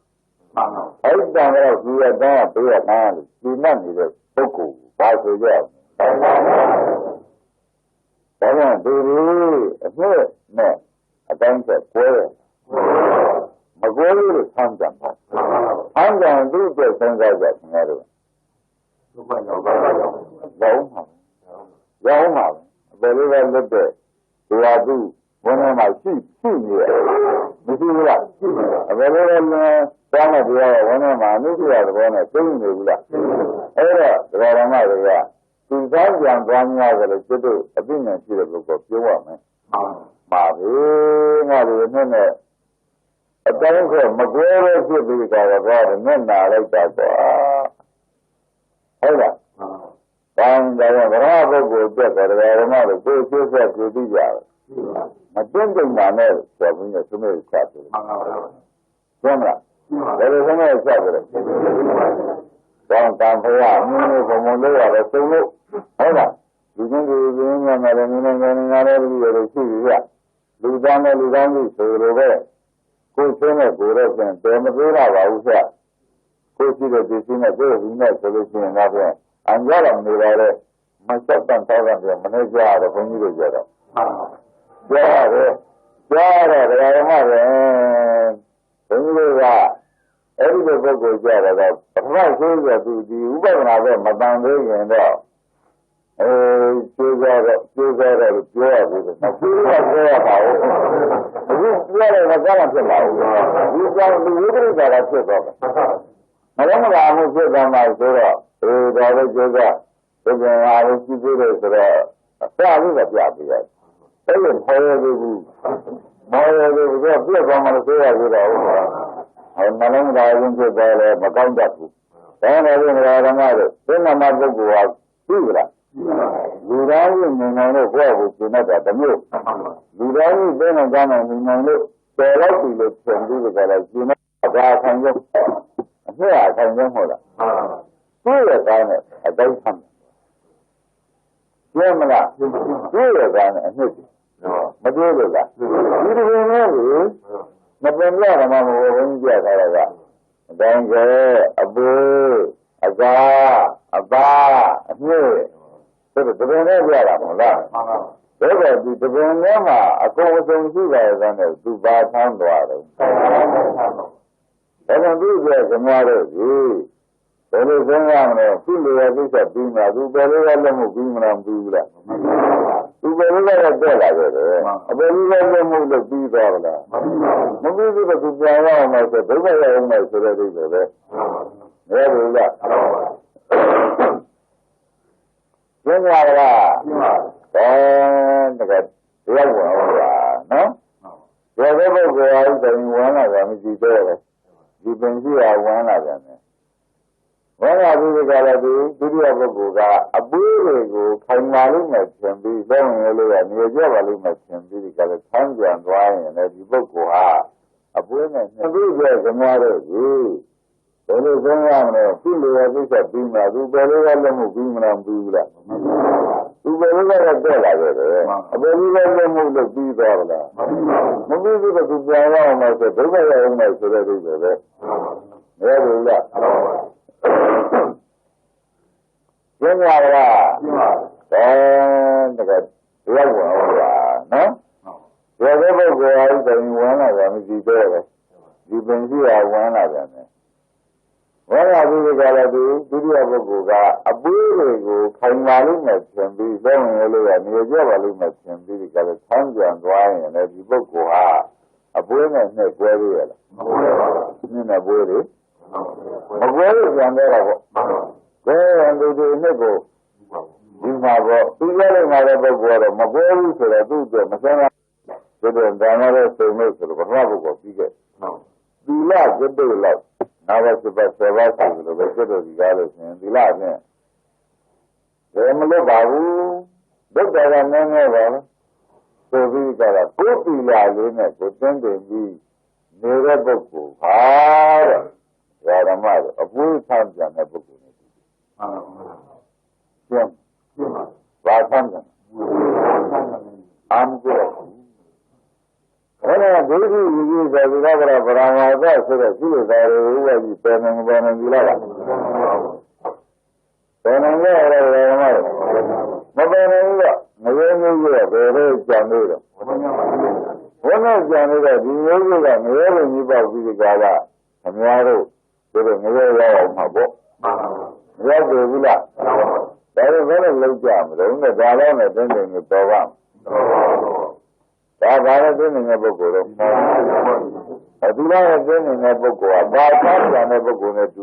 အဲ့ဒီတန်တော့ဒီရတန်းကပေးရတန်းလို့ကျင့်နေတဲ့ပုဂ္ဂိုလ်ဘာဆိုကြလဲဒါကြောင့်ဒီအဖြစ်နဲ့အတိုင်းဆက်ကွဲမကွဲလို့ဆန်းကြပါဆန်းကြသူ့အတွက်စဉ်းစားကြခင်ဗျားတို့ရောက်မှာဘယ်လိုလဲလွတ်တဲ့ဒီဟာသူဘုန်းတော်မှာရှိနေရမရှိဘူးလားဘယ်လိုလဲတောင်းတဲ့ဒီဟာဘုန်းတော်မှာအနုတ္တိယသဘောနဲ့သိနေဘူးလားအဲ့တော့ဒကာရမတွေကသူသားကြံသွားများတယ်လို့ကျွတ်တို့အပြည့်နဲ့ရှိတဲ့ပုဂ္ဂိုလ်ပြောရမယ်ပါပြီငါတို့နဲ့အတိုင်းကမကွဲပဲဖြစ်ပြီးကြတော့မျက်နာလိုက်တာကွာဟုတ်လားဘာသာဗရာပုဂ္ဂိုလ်ပြတ်တယ်ဓမ္မတို့ကိုယ်ကျိုးဆက်ကိုသိကြတယ်မတွင်းကြတာနဲ့ဆိုပြီးတော့သမီးချတယ်ဟုတ်လားဘယ်လိုသမီးချတယ်တော့တန်ဖရာအင်းဘုံဘုံလေးရတယ်သုံးလို့ဟုတ်လားဒီချင်းဒီချင်းနဲ့လည်းနည်းနည်းငါလည်းပြီးရရှိပြီကလူသားနဲ့လူသားကြီးဆိုလိုပဲကိုယ်ချင်းနဲ့ကိုယ်တော့ပြန်တယ်မသေးတာပါဘူးဆက်ကိုယ်ရှိတဲ့ဒီချင်းနဲ့ကိုယ်ဒီနဲ့ဆိုလို့ရှိရင်တော့ပြန်အံကြတော့နေပါလေမဆက်တန်တော့ပြန်မနေကြရဘုန်းကြီးတို့ကြတော့ကြားရတယ်ဓမ္မပဲဘုန်းကြီးတို့ကအဲ့ဒီပုဂ္ဂိုလ်ကြတော့ပထမဆုံးကသူဒီဥပဒနာပဲမတန်သေးရင်တော့ကျိုးစားတော့ပြောရပြီနောက်ပြီးတော့ပြောရပါဦးအခုပြောရတဲ့ကာလဖြစ်ပါဦးဒီကြောင့်ဒီဝိပရိသတာဖြစ်တော့မလုံးမလာမှုဖြစ်သွားမှဆိုတော့ဒါလည်းကျိုးစားဒီကအားလုံးကြည့်သေးတယ်ဆိုတော့အစလေးကပြပေးရတယ်အဲ့လိုခေါ်ရသေးဘူးမော်ရသေးဘူးပြည့်သွားမှလို့ဆိုရသေးတော့မလုံးမလာခြင်းဖြစ်သွားတယ်မကောင်းတတ်ဘူးဒါနဲ့ဒီနေရာဓမ္မတို့သိနာမပုဂ္ဂိုလ်ကသိကြလားလူသားကြီးမြင်နိုင်လို့ကိုယ့်ကိုကျင့်တတ်တာတမျိုးလူသားကြီးသိနေကြနိုင်မြင်နိုင်လို့တော်တော့ပြီလို့ထင်ပြီးကြတယ်ကျင့်တတ်တာခံရုံအဖြစ်အခံရုံဟုတ်လားသူ့ရဲ့ကောင်းတဲ့အတိုင်းဆမ်းကျင်းမလားသူ့ရဲ့ကောင်းတဲ့အနှစ်မတွေ့လို့လားဒီလိုမျိုးလေမပင်ပြဓမ္မမဟုတ်ဘုန်းကြီးပြထားတာကအတိုင်းက အပူအကာအပါအမြင့်ဆိုတော့တပင်နဲ့ပြတာမဟုတ်လားမှန်ပါဘူးဒါပေမဲ့ဒီတပင်ထဲမှာအကုန်အစုံရှိတယ်ဆိုတော့သူပါထမ်းသွားတယ်ဒါကြောင့်သူ့ရဲ့ဇမားတို့ကြီးဘယ်လိုစဉ်းစားမလဲသူ့လိုရသိချက်ပြီးမှသူဘယ်လိုလက်မှုပြီးမလားမပြီးဘူးလားသူဘယ်လိုလဲတက်လာခဲ့တယ်အဘယ်လိုလက်မှုလို့ပြီးသွားလားမပြီးဘူးတော့သူပြန်ရအောင်မယ်ဆိုဒုက္ခရအောင်မယ်ဆိုတဲ့အိမ်ပဲမရဘူးလားကျင်းရလားတကယ်ရောက်ဝင်အောင်လားနော်ဒီဘက်ပုဂ္ဂိုလ်အားဖြင့်ဝင်လာတာမရှိသေးတယ်ဒီပင်ရှိရဝင်လာတယ်ဝင်လာပြီးကြတယ်ဒီဒုတိယပုဂ္ဂိုလ်ကအပူးတွေကိုခိုင်မာလို့နဲ့သင်ပြီးလုံးဝင်လို့ရနေကြပါလိမ့်မယ်သင်ပြီးကြတယ်ဆန်းပြန်သွားရင်လည်းဒီပုဂ္ဂိုလ်ဟာအပူးနဲ့နှစ်ပြီးကျဇမားတို့ကြီးဘယ်လိုစဉ်းစားမလဲသူ့လိုရသိချက်ပြီးမှသူဘယ်လိုလဲမှုပြီးမလားမပြီးဘူးလားသူဘယ်လိုလဲတက်လာခဲ့တယ်အဘယ်လိုလဲမှုလို့ပြီးသွားပါလားမပြီးဘူးတော့သူပြန်ရအောင်မယ်ဆိုဒုက္ခရအောင်မယ်ဆိုတဲ့အိမ်ပဲမရဘူးလားကျင်းရလားတကယ်ရောက်ဝင်အောင်လားနော်ဒီဘက်ပုဂ္ဂိုလ်အားဖြင့်ဝင်လာတာမရှိသေးတယ်ဒီပင်ရှိရဝင်လာတယ်ဝင်လာပြီးကြတယ်ဒီဒုတိယပုဂ္ဂိုလ်ကအပူးတွေကိုခိုင်မာလို့နဲ့သင်ပြီးလုံးဝင်လို့ရနေကြပါလိမ့်မယ်သင်ပြီးကြတယ်ဆန်းပြန်သွားရင်လည်းဒီပုဂ္ဂိုလ်ဟာအပူးနဲ့နှစ်ကွဲရလားမကွဲပါဘူးနည်းနဲ့ပွေးတယ်မကွဲလို့ပြန်တော့ပေါ့ဘယ်ရင်ဒီနှစ်ကိုဒီမှာပေါ့သူရလိုက်မှာတဲ့ပုဂ္ဂိုလ်ကတော့မကွဲဘူးဆိုတော့သူ့အတွက်မဆန်းဘူးဒီတော့ဒါမှလည်းစုံလို့ဆိုတော့ပထမပုဂ္ဂိုလ်ပြီးခဲ့သီလကျင့်တယ်လို့နာဝစပတ်ဆေဘာဆိုလို့ပဲကျွတ်တော်ဒီကားလို့ရှင်သီလနဲ့ဘယ်မလို့ပါဘူးဒုက္ခကနည်းနည်းပါဆိုပြီးကြတာကိုယ်သီလလေးနဲ့ကိုသင်တယ်ပြီးနေတဲ့ပုဂ္ဂိုလ်ဟာတဲ့ဓမ္မတော့အပူဆန်းပြန်တဲ့ပုဂ္ဂိုလ်နဲ့ကျင်းဘာဆန်းပြန်အမ်ကို Ora devi dire che la brava solo si dare una di per non di là. Per non era male. Ma bene là, ma viene io per chiamare. Buona chiamare di nuovo da me mi va di gala. Amaro, dove mi va ma boh. Ya devi là. Dare bene lo chiamare, una gala ne tende mi trova. Da gara ne bocco. Adula ne bocco, da casa ne bocco ne tu.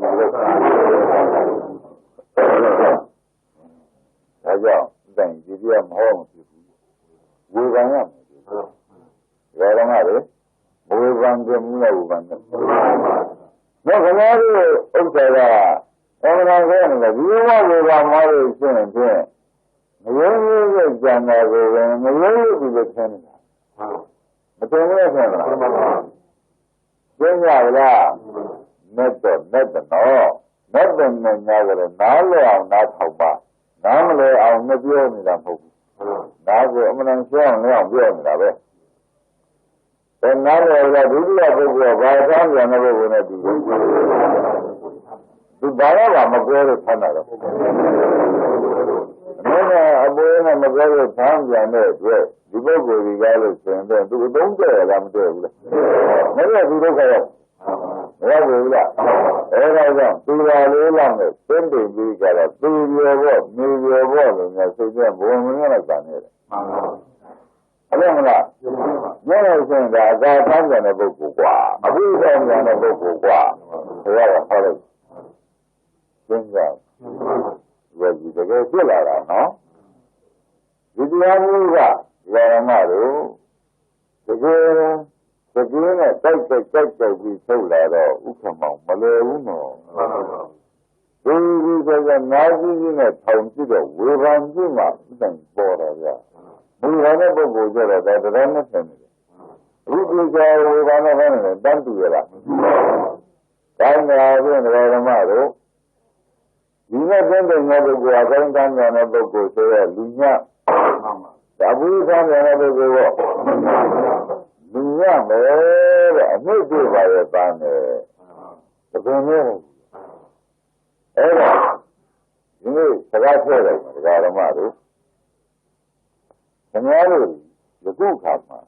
Aja, dan dia mau bukan ya mare, bukan dia mula bukan. Nah kemarin orang orang kan dia mau mare sini. Ini jangan ini juga kan. Betul kan? Jangan lah. Net no. Net jangan nalar nak apa. Namle awak nak biar ni dah mahu. Nak aman siang ni awak biar ni dah be. Dan namle awak dulu apa buat bahasa yang apa buat nanti. Tu bahaya lah macam mana dah. Mana abu yang macam tham yang ni tu. Juga boleh kalau sendiri tu dong je lah macam tu. Mana dulu kaya. Ya boleh. Orang tu lalu lalu sendiri kalau tu dia buat, ni dia buat, ni sebenarnya bukan mana kan ni. Ada mana? Mana sendiri ada tanya nak berkuah, abu tanya nak berkuah. Saya kalau sendiri, jadi kita lah, no? Jadi apa juga, orang malu, Sebenarnya cek di sebelah ada ukama malu no. Jadi saya nazi ni tahun tiga, wewan cuma dan borak ya. Mulanya berbojar ada dalam sini. Rugi jauh wewan mana dan tu ya. Kami ada orang malu. Ini benda berbuat dan jangan berbuat saya linya. Abu kan jangan berbuat. Dunia merah, ni tu bahaya tanah. Betul ini sekarang negara maru. Senyari, lepas kama.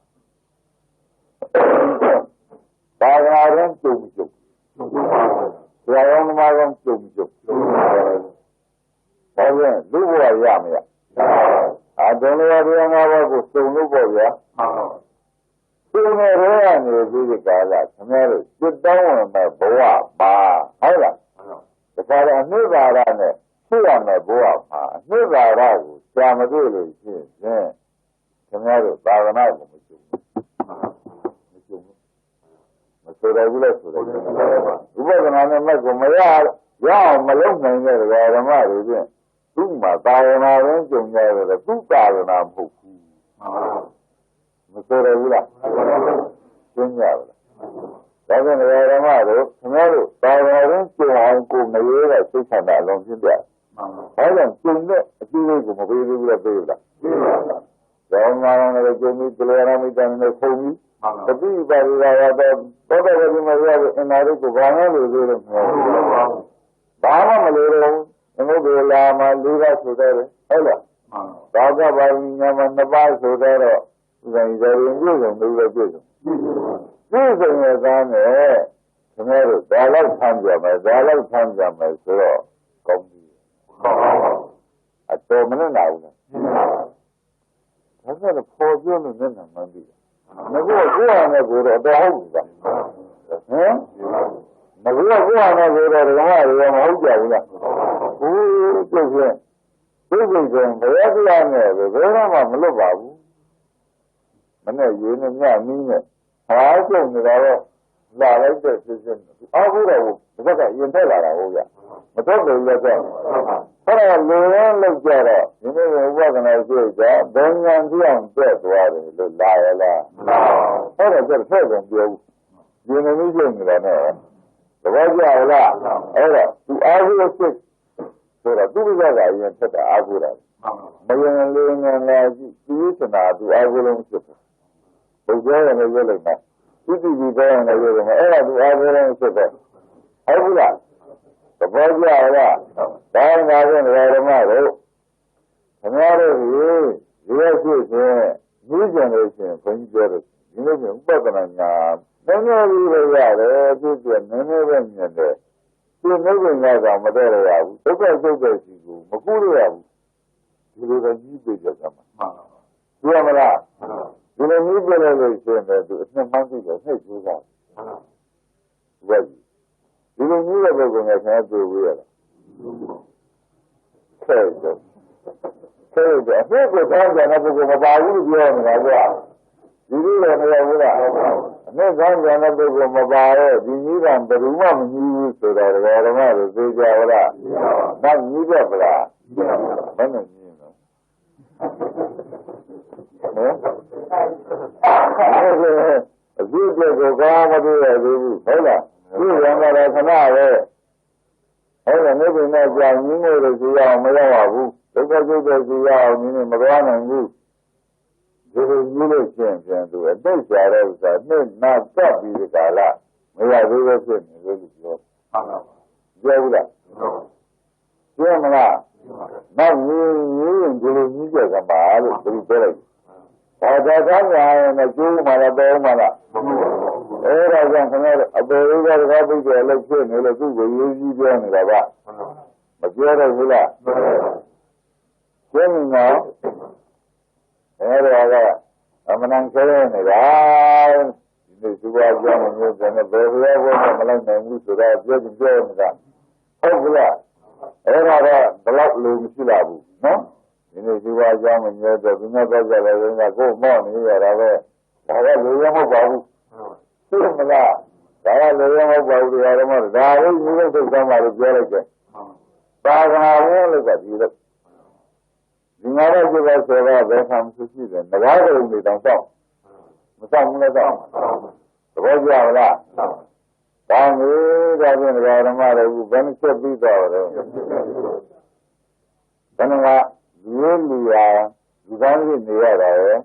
Bahagian cumcum. Siapa makan cumcum. Bahagian dua ayam ya. Ada yang apa sunu boleh. Sebenarnya ni jadi kalau sebenarnya kita orang bawa apa, ayah. Sekarang ni barang ni, siapa bawa apa, ni barang tu siapa dulu sih, sebenarnya barang apa macam, sudah. Bukan mana macam ya malam ni orang malu je, cuma barang orang cuma ada tu barang apa. Mesra pula. Sunyi. Tapi negara malu, semua orang cuma aku melihat susah dalam sini. Orang cuma cuma aku melihat dia berbeza. Orang orang cuma keluar macam ni kami. Tapi baru ada pada hari melihat enari ku bangga berbeza. Bangga melihat, ini bela melihat saudara. Ada. Bangga baru nyaman nampak saudara. Bukan dari ini yang dulu itu. Ini sebenarnya ni, sebenarnya dalam tanda suruh kompi. Atau mana nak? Tapi ada fokus ni mana mandi. Negara ni guru ada hujah. Negara ni guru ada yang hujah pula. Itu bayar ni, bayar mana malu babu. Mana ini ni, hasil ni dah lalai tersejen. Aku dah, sebab yang dah lalai ya. Betul betul betul. Kalau luar lega, ini buat kena juga. Dengan dia berdoa ni, lalai lah. Kalau tersejen dia, ini ni je ni lah. Sebab dia lah, tu aku sih. Surat tu juga yang kita aku dah. Macam lagi, tu senada aku belum cukup. ဘုရားရဲ့လည်းလိုက်မှာသူတည်ပြီးတော့လည်းပြောတယ်အဲ့ဒါသူအားလုံးဖြစ်တယ်ဟုတ်ဘူးလားသဘောကျလားတိုင်းပါတဲ့ဓမ္မတို့ခင်ဗျားတို့ဒီရရှိခြင်းမြည်ကြလို့ရှိရင်ဘုန်းကြီးပြောတယ်ဒီလိုမျိုးဥပဒနာညာနည်းနည်းလေးပဲရတယ်သူကနည်းနည်းပဲမြင်တယ်သူနှုတ်ကညာကမတော့ရဘူးဒုက္ခစုတ်တဲ့စီကိုမကူရဘူးဒီလိုပဲကြီးပြကြတာမှာပြောမလားဒီလိုကြီးပြလို့ရှိရင်သူအနှစ်မှန်းသိတယ်နှိပ်ကြိုးစားဘယ်ဒီလိုကြီးတဲ့ပုဂ္ဂိုလ်ကဆရာတွေ့ဝေးရတာဆဲတယ်အဖြစ်ကိုတောင်းကြတဲ့ပုဂ္ဂိုလ်မပါဘူးပြောနေတာကွာဒီလိုလည်းမရဘူးလားအနှစ်ကောင်းကြတဲ့ပုဂ္ဂိုလ်မပါရဲ့ဒီနည်းကဘယ်သူမှမကြီးဘူးဆိုတော့ဓမ္မတွေသိကြပါလားနောက်ကြီးပြပလားမနဲ့ကြီးနော်ဟမ်အဖြစ်ကိုကောင်းမတွေ့ရသေးဘူးဟုတ်လားဒီရံကလည်းခဏပဲဟုတ်တယ်နေပြင်နဲ့ကြာင်းကြီးနေလို့ရှိရအောင်မရပါဘူးဒုက္ခကျုပ်တဲ့ရှိရအောင်နည်းမသွားနိုင်ဘူးဒီလိုကြီးလို့ရှင်းပြန်သူအတိတ်ကြတဲ့ဥစ္စာနှစ်နာကပ်ပြီးဒီကာလမရသေးပဲဖြစ်နေလို့ပြောပြောဘူးလားပြောမလားနောက်ကြီးဒီလိုကြီးကြကပါလို့သူပြောလိုက်ဘာသာသာညာနဲ့ကျိုးမှလည်းတော့မှလားအဲ့ဒါကြောင့်ခင်ဗျားအပေရိကတကားပြည့်တယ်လို့ဖြစ်နေလို့သူ့ကိုရေးကြီးပြောနေတာကမပြောတော့ဘူးလားကျင်းနေတော့အဲ့ဒါကအမှန်တန်ကျဲနေတာဒီလိုသူကကြောင်းမျိုးကလည်းဘယ်လိုဘယ်လိုမလိုက်နိုင်ဘူးဆိုတော့ပြောနေတာဟုတ်ဘူးလားအဲ့ဒါကဘလောက်လိုမရှိလာဘူးနော်ဒီလိုသူကကြောင်းမျိုးတော့ဒီနေ့တော့ကြတယ်ကကို့မော့နေရတာပဲဒါကလိုရမဟုတ်ပါဘူးသိမလားဒါကလိုရမဟုတ်ပါဘူးတရားတော်မှာဒါလေးမျိုးစိတ်ကမ်းပါလို့ပြောလိုက်တယ်ပါကနာဝင်လို့ကဒီလိုဒီငါတို့ကဆိုတော့ဘယ်ဆံမရှိတယ်ငါးတုံတွေတောင်ဆောက်မဆောက်ဘူးလည်းဆောက်သဘောကျလားဒါမျိုးဒါဖြင့်ဓမ္မတို့ဘယ်နှချက်ပြီးတော့လဲဘယ်နှကဒီလူရာဒီကောင်းကြီးနေရတာရယ်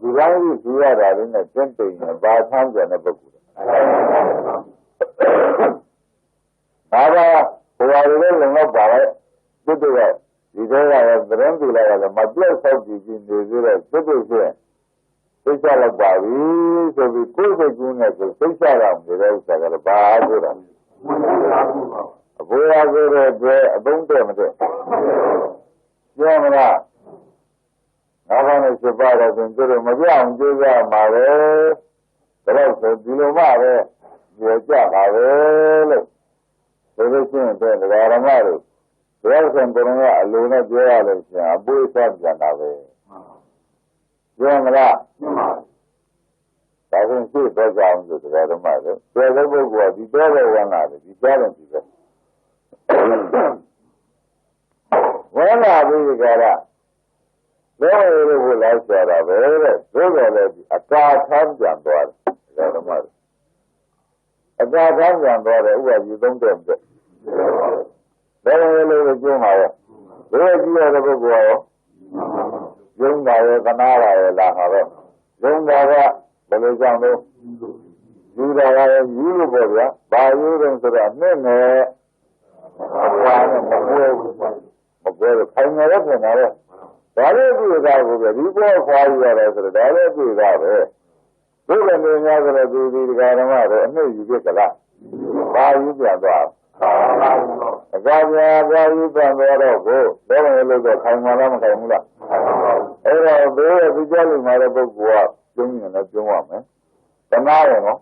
ဒီကောင်းကြီးကြည့်ရတာလည်းနဲ့ကျင့်သိနေဘာဆန်းကြတဲ့ပုဂ္ဂိုလ်ဒါကဘုရားတွေလည်းလုံလောက်ပါပဲသူတို့ကဒီတော့ကသတင်းပြလိုက်ရတယ်မပြတ်ဆောက်ကြည့်နေသေးတဲ့သူတို့ချင်းသိချလောက်ပါပြီဆိုပြီးကိုယ်စိတ်ကူးနဲ့ကိုသိချရအောင်ဒီလိုဥစ္စာကလည်းဘာဆိုတာအဘိုးရဆိုတဲ့အတွက်အသုံးတဲ့မတဲ့ပြောမလားငါးပါးနဲ့7ပါးတော့သူတို့မပြအောင်ကြိုးစားမှာပဲဒါတော့ဆိုဒီလိုမှပဲပြောကြပါပဲလို့ဆိုလို့ရှိရင်တဲ့ဓမ္မတို့ဘယ်ဆံပုံကအလိုနဲ့ပြောရလို့ရှိရင်အပွေးဆက်ပြန်တာပဲပြောမလားဒါဆိုရင်ရှိတော့ကြအောင်လို့ဓမ္မတို့ပြောတဲ့ပုဂ္ဂိုလ်ကဒီတော့ပဲဝင်လာတယ်ဒီကြားတယ်ဒီပဲဝင်လာပြီးကြတာလောရည်ကိုလိုက်ကြတာပဲတဲ့သို့တော်လည်းအကာထမ်းပြန်သွားတယ်ဓမ္မတို့အကာထမ်းပြန်သွားတယ်ဥပ္ပယသုံးတဲ့တဲ့လောရည်လို့ပြောမှာရောဘယ်ကြည့်ရတဲ့ပုဂ္ဂိုလ်ရောယုံတာရဲ့ကနာတာရဲ့လာမှာပဲယုံတာကဘယ်လိုကြောင့်လဲယူတာရဲ့ယူလို့ပေါ့ဗျာဘာယူတယ်ဆိုတော့နဲ့နဲ့ဘာနဲ့မပြောဘူးမပြောလို့ခိုင်နေတော့ပြန်လာတော့ဒါလည်းပြည့်သားကိုပဲဒီပေါ်ခွာရရတယ်ဆိုတော့ဒါလည်းပြည့်သားပဲဒုက္ခနေများဆိုတော့ဒီဓမ္မတော့အနှိမ့်ယူဖြစ်ကြလားဘာယူပြန်သွားအကားပြာယူပြန်သွားတော့ကိုတော့လည်းလို့တော့ခိုင်မာလားမခိုင်ဘူးလားအဲ့တော့ဘေးကဒီကြလိမ့်မှာတဲ့ပုဂ္ဂိုလ်ကကျုံးရင်လည်းကျုံးရမယ်တနာရယ်နော်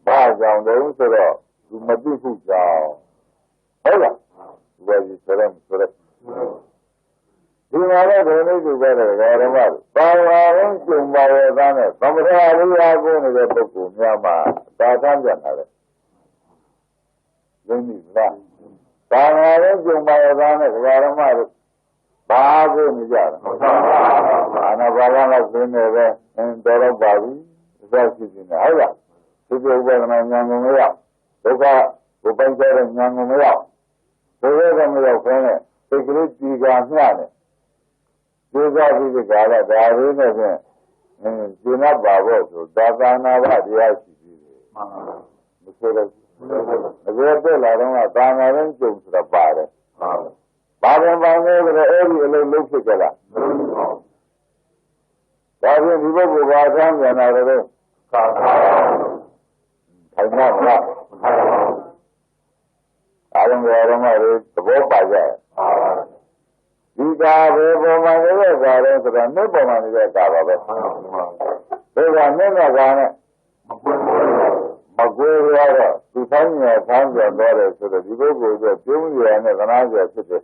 ဘာကြောင့်လဲဆိုတော့သူမသိဘူးကြောင့်ဟုတ်လားဒီလိုဆိုရမယ်ဆိုရဒီမှာလည်းဘယ်လိုကြည့်ကြလဲဓမ္မတို့ပါဝါရင်ကျုံပါရဲ့သားနဲ့သမထအရိယာကိုနေတဲ့ပုဂ္ဂိုလ်များမှာသာသမ်းပြန်လာတယ်ယုံကြည်လားပါဝါရင်ကျုံပါရဲ့သားနဲ့ဓမ္မတို့ဘာကိုနေကြတယ်အာနာပါလနဲ့သင်နေပဲတော်တော့ပါပြီအစရှိနေဟုတ်လားဒီလိုဥပဒနာဉာဏ်ကိုမရဒုက္ခကိုပိုင်တဲ့ဉာဏ်ကိုမရဘယ်လိုမှမရောက်ခဲနဲ့စိတ်ကလေးကြည်ကာမျှတယ်ကျိုးစားပြီးကြတာဒါလေးနဲ့ဖြင့် ဒီနာပါဖို့ဆိုတာသာနာဘတရားရှိသေးတယ်မဆိုတော့အကြက်လာတော့သာနာရင်းကျုံဆိုတာပါတယ်ဘာပဲပါနေကြတယ်အဲ့ဒီအလုံးလုံးဖြစ်ကြလားဒါဖြင့်ဒီဘုရားဘာသာပြန်လာတယ်ခိုင်မလားအားလုံးရောတော့မှသဘောပါကြဒီကာပဲပေါ်မှာနေတဲ့ကာတော့ဆိုတာမြတ်ပေါ်မှာနေတဲ့ကာပါပဲဒါကမြတ်ကကာနဲ့မကွဲရတော့သူဆိုင်ရဆန်းကြတော့တယ်ဆိုတော့ဒီပုဂ္ဂိုလ်ကပြုံးရနဲ့သနာကြဖြစ်တယ်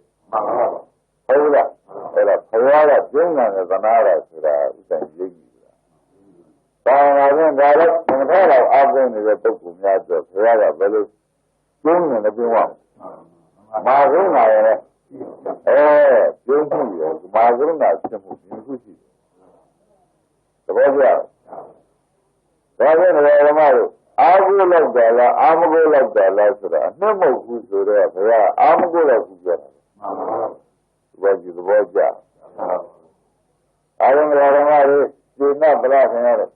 ဟုတ်လားအဲ့ဒါဘုရားကပြုံးတယ်သနာရဆိုတာဥစ္စာရေးကြည့်တာဘာသာပြန်ဒါလည်းမထဲတော့အပင်းနေတဲ့ပုဂ္ဂိုလ်များဆိုဘုရားကဘယ်လိုပြုံးနေလဲပြုံးရမှာကုန်းလာရဲ့ပြုံးမှုရမာကုန်းလာဖြစ်မှုဒီခုရှိတယ်သဘောကျဒါဖြင့်ဓမ္မတို့အာဟုလောက်တယ်လားအာမကုလောက်တယ်လားဆိုတာအနှမဟုတ်ဘူးဆိုတော့ဘုရားအာမကုလောက်ဘူးပြောတာသဘောကျအာရုံဓမ္မတို့ဒီနဗလာခင်ရတယ်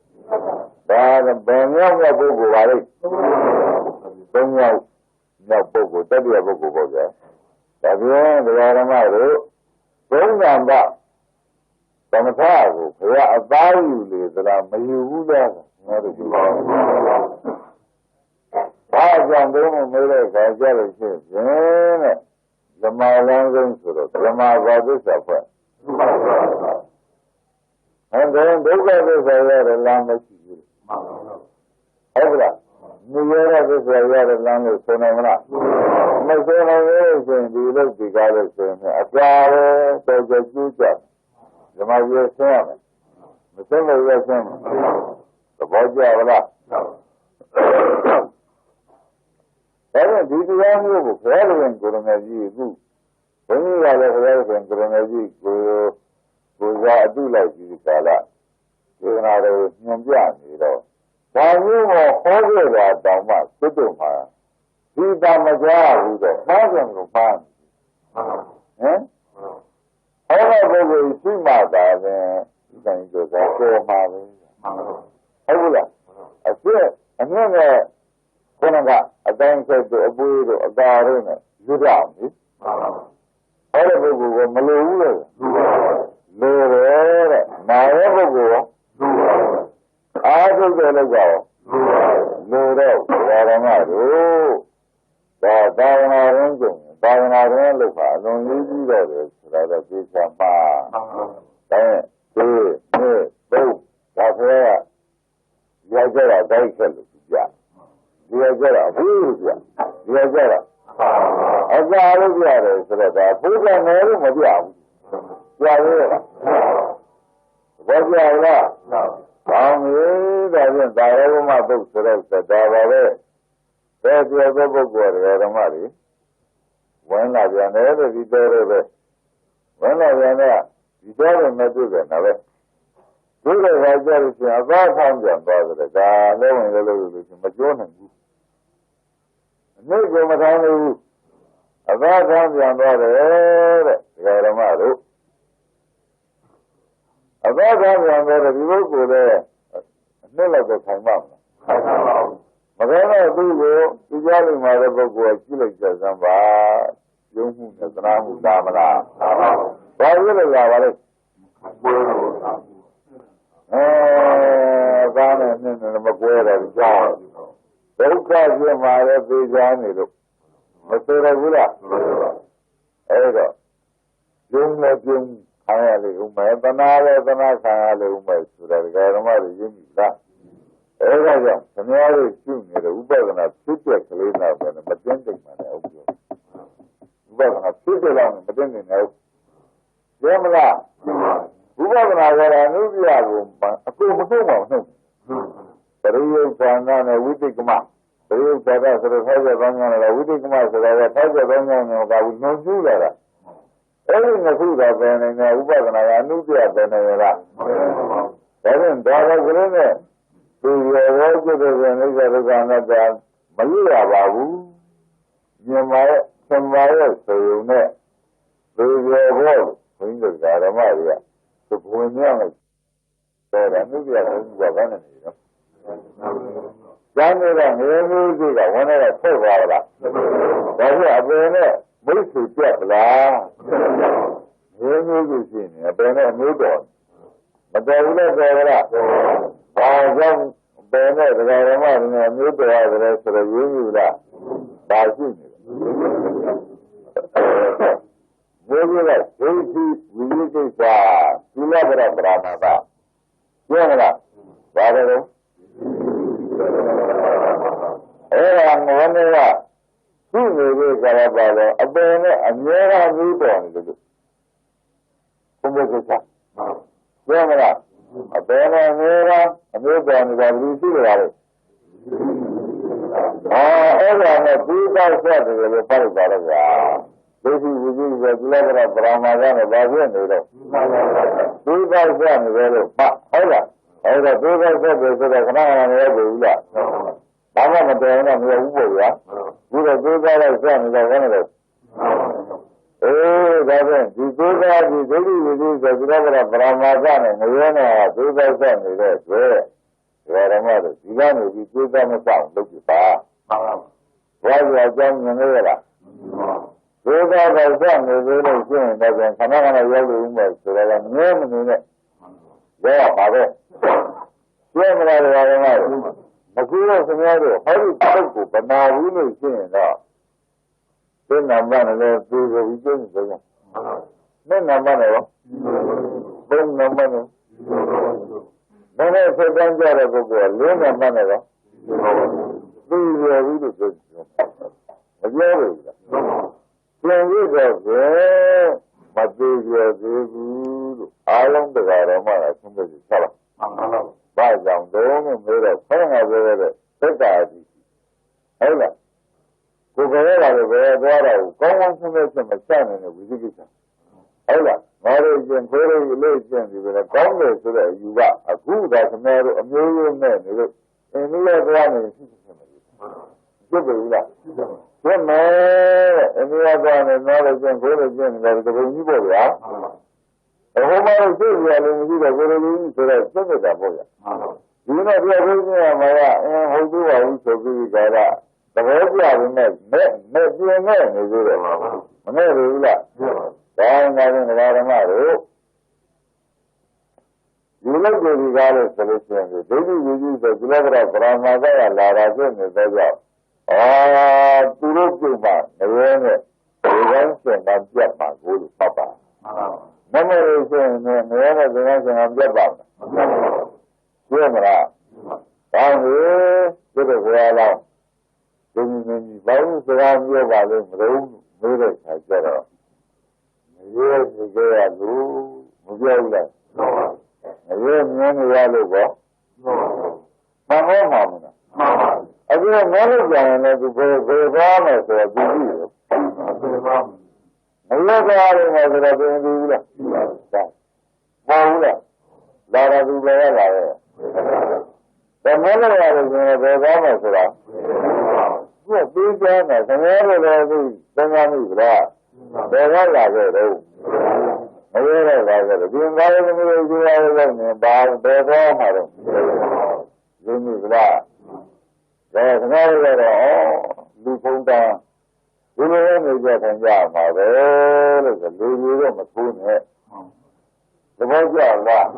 ဒါဘယ်မြောက်ပုဂ္ဂိုလ်ပါလိမ့်သုံးမြောက်ပုဂ္ဂိုလ်တတိယပုဂ္ဂိုလ်ပေါ့ဗျာဒါပြန်ဓမ္မတို့သုံးနာမသမထကိုဘုရားအသားယူလေသလားမယူဘူးလားငါတို့ဒီဘာကြောင့်ဘုံမေးတဲ့ခါကြလို့ရှိရင်တဲ့ဓမ္မလမ်းဆုံးဆိုတော့ဓမ္မဘာသစ္စာဖွဲ့အဲ့ဒါဒုက္ခသစ္စာရတဲ့လမ်းမရှိဘူးဟုတ်ကဲ့နိရောဓသစ္စာရတဲ့လမ်းလို့ဆိုနိုင်မလားမဆိုနိုင်လို့ဆိုရင်ဒီလိုဒီကားလို့ဆိုရင်အကြာတော့ကြကျူးကြဓမ္မရေဆင်းရမယ်မဆင်းလို့ရဆင်းမယ်သဘောကျပါလားအဲ့ဒီတရားမျိုးကိုဘုရားရှင်ကိုရမေကြီးအခုဘုန်းကြီးကလည်းဘုရားရှင်ကိုရမေကြီးကိုစားအတုလိုက်ပြီးကာလဒီနာတော်ညွန်ပြနေတော့ဒါမျိုးကိုဟောခဲ့တာတောင်မှစွတ်တုံမှာဒီတာမကြားဘူးတော့မှားတယ်ကိုမှားဟမ်ဟောတဲ့ပုဂ္ဂိုလ်ရှိမှသာပဲဒီတိုင်းဆိုတော့ပေါ်မှာပဲဟုတ်ဘူးလားအကျက်အမြင့်နဲ့ခုနကအတိုင်းဆက်တို့အပွေးတို့အသာတို့နဲ့ရွတ်ရအောင်လေဟောတဲ့ပုဂ္ဂိုလ်ကမလိုဘူးလေလိုတယ်တဲ့နာရဲ့ပုဂ္ဂိုလ်ရောအားထုတ်တယ်လို့ကြောလိုတော့ဘာဝနာတို့ဒါဘာဝနာရင်းကျုံဘာဝနာရင်းလို့ပါအလုံးကြီးကြီးတော့တယ်ဆိုတာတော့သိချင်ပါဒါနဲ့ဒီနေ့ဘုရားဖရာရောကြတာတိုက်ခက်လို့ပြဒီရောကြတာဘူးပြဒီရောကြတာအသာလို့ပြတယ်ဆိုတော့ဒါဘုရားနယ်လို့မပြဘူးပြရဲလားဘောပြလားကောင်းပြီဒါဖြင့်ဒါရောမပုတ်ဆိုတော့ဒါပါပဲတဲ့ပြောသောပုဂ္ဂိုလ်တွေဓမ္မတွေဝင်လာပြန်တယ်လို့ဒီတော်တွေပဲဝင်လာပြန်တဲ့ဒီတော်တွေနဲ့တွေ့တယ်နော်ပဲဒီလိုပဲကြလို့ရှိရင်အသာထောင်းပြန်သွားတယ်ဒါလည်းဝင်လို့လို့မပြောနိုင်ဘူးအနည်းကမထောင်းဘူးအသာထောင်းပြန်သွားတယ်တဲ့ဓမ္မတို့အသာထောင်းပြန်သွားတယ်ဒီလိုကိုလည်းအနှစ်လောက်တော့ခိုင်ပါမလားခိုင်ပါဘူးမကဲတော့သူ့ကိုသူကြားလိမ့်မှာတဲ့ပုဂ္ဂိုလ်ကကြည့်လိုက်ကြစမ်းပါယုံမှုနဲ့သနာမှုသာမလားသာပါဘူးဘာလို့လဲလာပါလဲပွဲလို့သာဘာနဲ့နည်းနည်းမကွဲတော့ကြောက်ဒုက္ခပြမှာလည်းသိကြနေလို့မသိရဘူးလားအဲ့တော့ယုံနဲ့ပြုံးခံရလေဥမဲ့သနာလည်းသနာခံရလေဥမဲ့ဆိုတာဓမ္မတွေရင်းပြီလားအဲဒါကြောင့်ခင်ဗျားတို့ရှုနေတဲ့ဥပဒနာဖြစ်တဲ့ကလေးနာပဲမတင်းတိတ်မှလည်းဟုတ်ပြောဥပဒနာဖြစ်တဲ့လောက်မတင်းနေနဲ့ပြောမလားဥပဒနာကလည်းအနုပြကိုအခုမဟုတ်ပါဘူးပရိယုဌာဏနဲ့ဝိတိကမပရိယုဌာဏဆိုတော့ဆောက်ရကောင်းကောင်းလည်းဝိတိကမဆိုတော့ဆောက်ရကောင်းကောင်းကဘူးနှုံကျူးလာတာအဲ့ဒီနှစ်ခုကပဲနေဥပဒနာကအနုပြပဲနေလားဒါဖြင့်ဒါကကလေးနဲ့ဒီရောကျတဲ့နေကြဒုက္ခနဲ့တာမလွတ်ရပါဘူးမြင်ပါရဲ့သံပါရဲ့ဆိုရုံနဲ့ဒီရောဘောဘုန်းကြီးဓမ္မတွေကသဘဝင်များ တော်တယ်သူကဘယ်နဲ့နေရောကျမ်းတွေကငရေမျိုးကြီးကဝန်နဲ့ထွက်သွားလားဒါဆိုအပင်နဲ့မိတ်ဆွေပြက်လားငရေမျိုးကြီးရှိနေအပင်နဲ့မျိုးတော်မတော်ဘူးနဲ့တော်လားဘာကြောင့်ဘယ်နဲ့တရားဓမ္မတွေမျိုးတော်ရတယ်ဆိုတော့ရင်းယူလားဒါရှိနေတယ်ဘုရားကဒိဋ္ဌိဝိရိကိစ္စသီလပရပရမတ္တပြောမလားဘာလဲတော့အဲ့ဒါငေါနေကသူ့နေတဲ့ကာလပါတော့အပင်နဲ့အမြဲတမ်းပြီးတော်နေတယ်လို့ဘုရားကိစ္စပြောမလားအပင်နဲ့အမြဲတမ်းအမြဲတော်နေတာဘယ်လိုရှိကြလဲအဲ့ဒါနဲ့ပြီးတော့ဆက်တယ်လို့ပြောက်သွားတော့ဗျာဒိဋ္ဌိဝိသုဒ္ဓိဆိုကုလကပရမာဇနဲ့ဘာဖြစ်နေတော့ပြီးတော့ဆက်နေတယ်လို့ဟုတ်လားအဲ့ဒါပြီးတော့ဆက်တယ်ဆိုတော့ခဏခဏမရဘူးလားဘာမှမတော်တော့မရဘူးပေါ့ဗျာဒီတော့ပြီးတော့ဆက်နေတော့ဘယ်နဲ့လဲဒါဖြင့်ဒီကိုယ်ကဒီဒိဋ္ဌိဝိသုဆိုကုလကပရမာဇနဲ့ငရဲနဲ့ပြီးတော့ဆက်နေတဲ့တွေ့ဓမ္မတို့ဒီကနေဒီသိသမဆောင်လုပ်ကြပါဘာလို့အကြောင်းမြင်ရလားသိသတော့ဆက်နေသေးလို့ရှိရင်တော့ခဏခဏရောက်လို့မယ်ဆိုတော့မငဲမနေနဲ့ရောပါပဲပြည့်မလားဓမ္မတို့မကူတော့ခင်ဗျားတို့ဟောဒီပုဂ္ဂိုလ်ဗမာဘူးလို့ရှိရင်တော့သိနာမနဲ့လည်းသိကိုပြီးကျင်းနေတယ်နဲ့နာမနဲ့ရောဘုံနာမနဲ့မနေ့ဆက်တန်းကြတဲ့ပုဂ္ဂိုလ်ကလေးနဲ့မှတ်နေတော့ပြီးရပြီလို့ပြောတယ်မပြောဘူးလားပြန်ရတော့ပဲမသေးရသေးဘူးလို့အားလုံးတရားတော်မှလည်းဆုံးဖြတ်ချက်လာဘာကြောင့်တော့မေးတော့ခေါင်းငါပြောတဲ့သက်တာကြီးဟုတ်လားကိုယ်ပဲလာလို့ပဲသွားတော့ကောင်းကောင်းဆုံးဖြတ်ချက်မချနိုင်တဲ့ဝိသိကိစ္စဟုတ်လားငါတို့ကျင်ခိုးလို့လို့ကျင်ဒီပဲကောင်းတယ်ဆိုတဲ့အယူကအခုသာခင်ဗျားတို့အမျိုးမျိုးနဲ့နေလို့အင်းလေးသွားနေဖြစ်ဖြစ်မယ်ဖြစ်ပြီလားဖြစ်မယ်အင်းလေးသွားနေတော့လည်းကျင်ခိုးလို့ကျင်တယ်တကယ်ကြီးပေါ့ဗျာအဟောမလို့သိရလို့မရှိတော့ကိုယ်လိုကြီးဆိုတော့သိနေတာပေါ့ဗျာဒီနေ့ပြောလို့ကျင်ရမှာဟုတ်သေးပါဘူးဆိုပြီးကြတာသဘောကျပြီနဲ့မဲ့ပြင်းနဲ့နေသေးတယ်မနဲ့ဘူးလားဒါငါတို့ဓမ္မတို့ဒီလိုကိုဒီကားလို့ဆိုလို့ရှိရင်ဒိဋ္ဌိဝိသုဆိုကုလကပရမာဇကလာတာဖြစ်နေတဲ့ကြောင့်သူတို့ပြုမှငရဲနဲ့ဒီကန်းစင်ကပြတ်ပါကိုလို့ပတ်ပါမမလို့ဆိုရင်ငရဲနဲ့ဒီကန်းစင်ကပြတ်ပါပြည့်မလားဒါကိုဒီလိုကြလားဒီနည်းဘာလို့စကားပြောပါလဲမလို့မေးတဲ့ခါကျတော့ရဲဒီကရလို့မပြောဘူးလားရဲမြင်နေရလို့ပေါ့မှန်ပါမှာမလားအခုမလို့ကြရင်လည်းဒီဘယ်သွားမယ်ဆိုတော့ဒီကြည့်ရောမလို့ကြရတယ်ဆိုတော့ဒီဘူးလားမဟုတ်လားလာရသူလည်းရလာရဲ့ဒါမလို့ရတယ်ဆိုတော့ဘယ်သွားမယ်ဆိုတာသူကပြေးကြတယ်ခင်ဗျားတို့လည်းသိသင်္ကန်းမိဗလားဘယ်ကလာခဲ့တော့မရတော့ပါဘူးဒီမှာလည်းမျိုးကြီးရလို့နေပါဘယ်တော့မှတော့ရင်းမိဗလားဒါခဏလေးတော့လူဖုံးတာဒီလိုနေကြခံကြမှာပဲလို့ဆိုလူကြီးတော့မထိုးနဲ့သဘောကျလား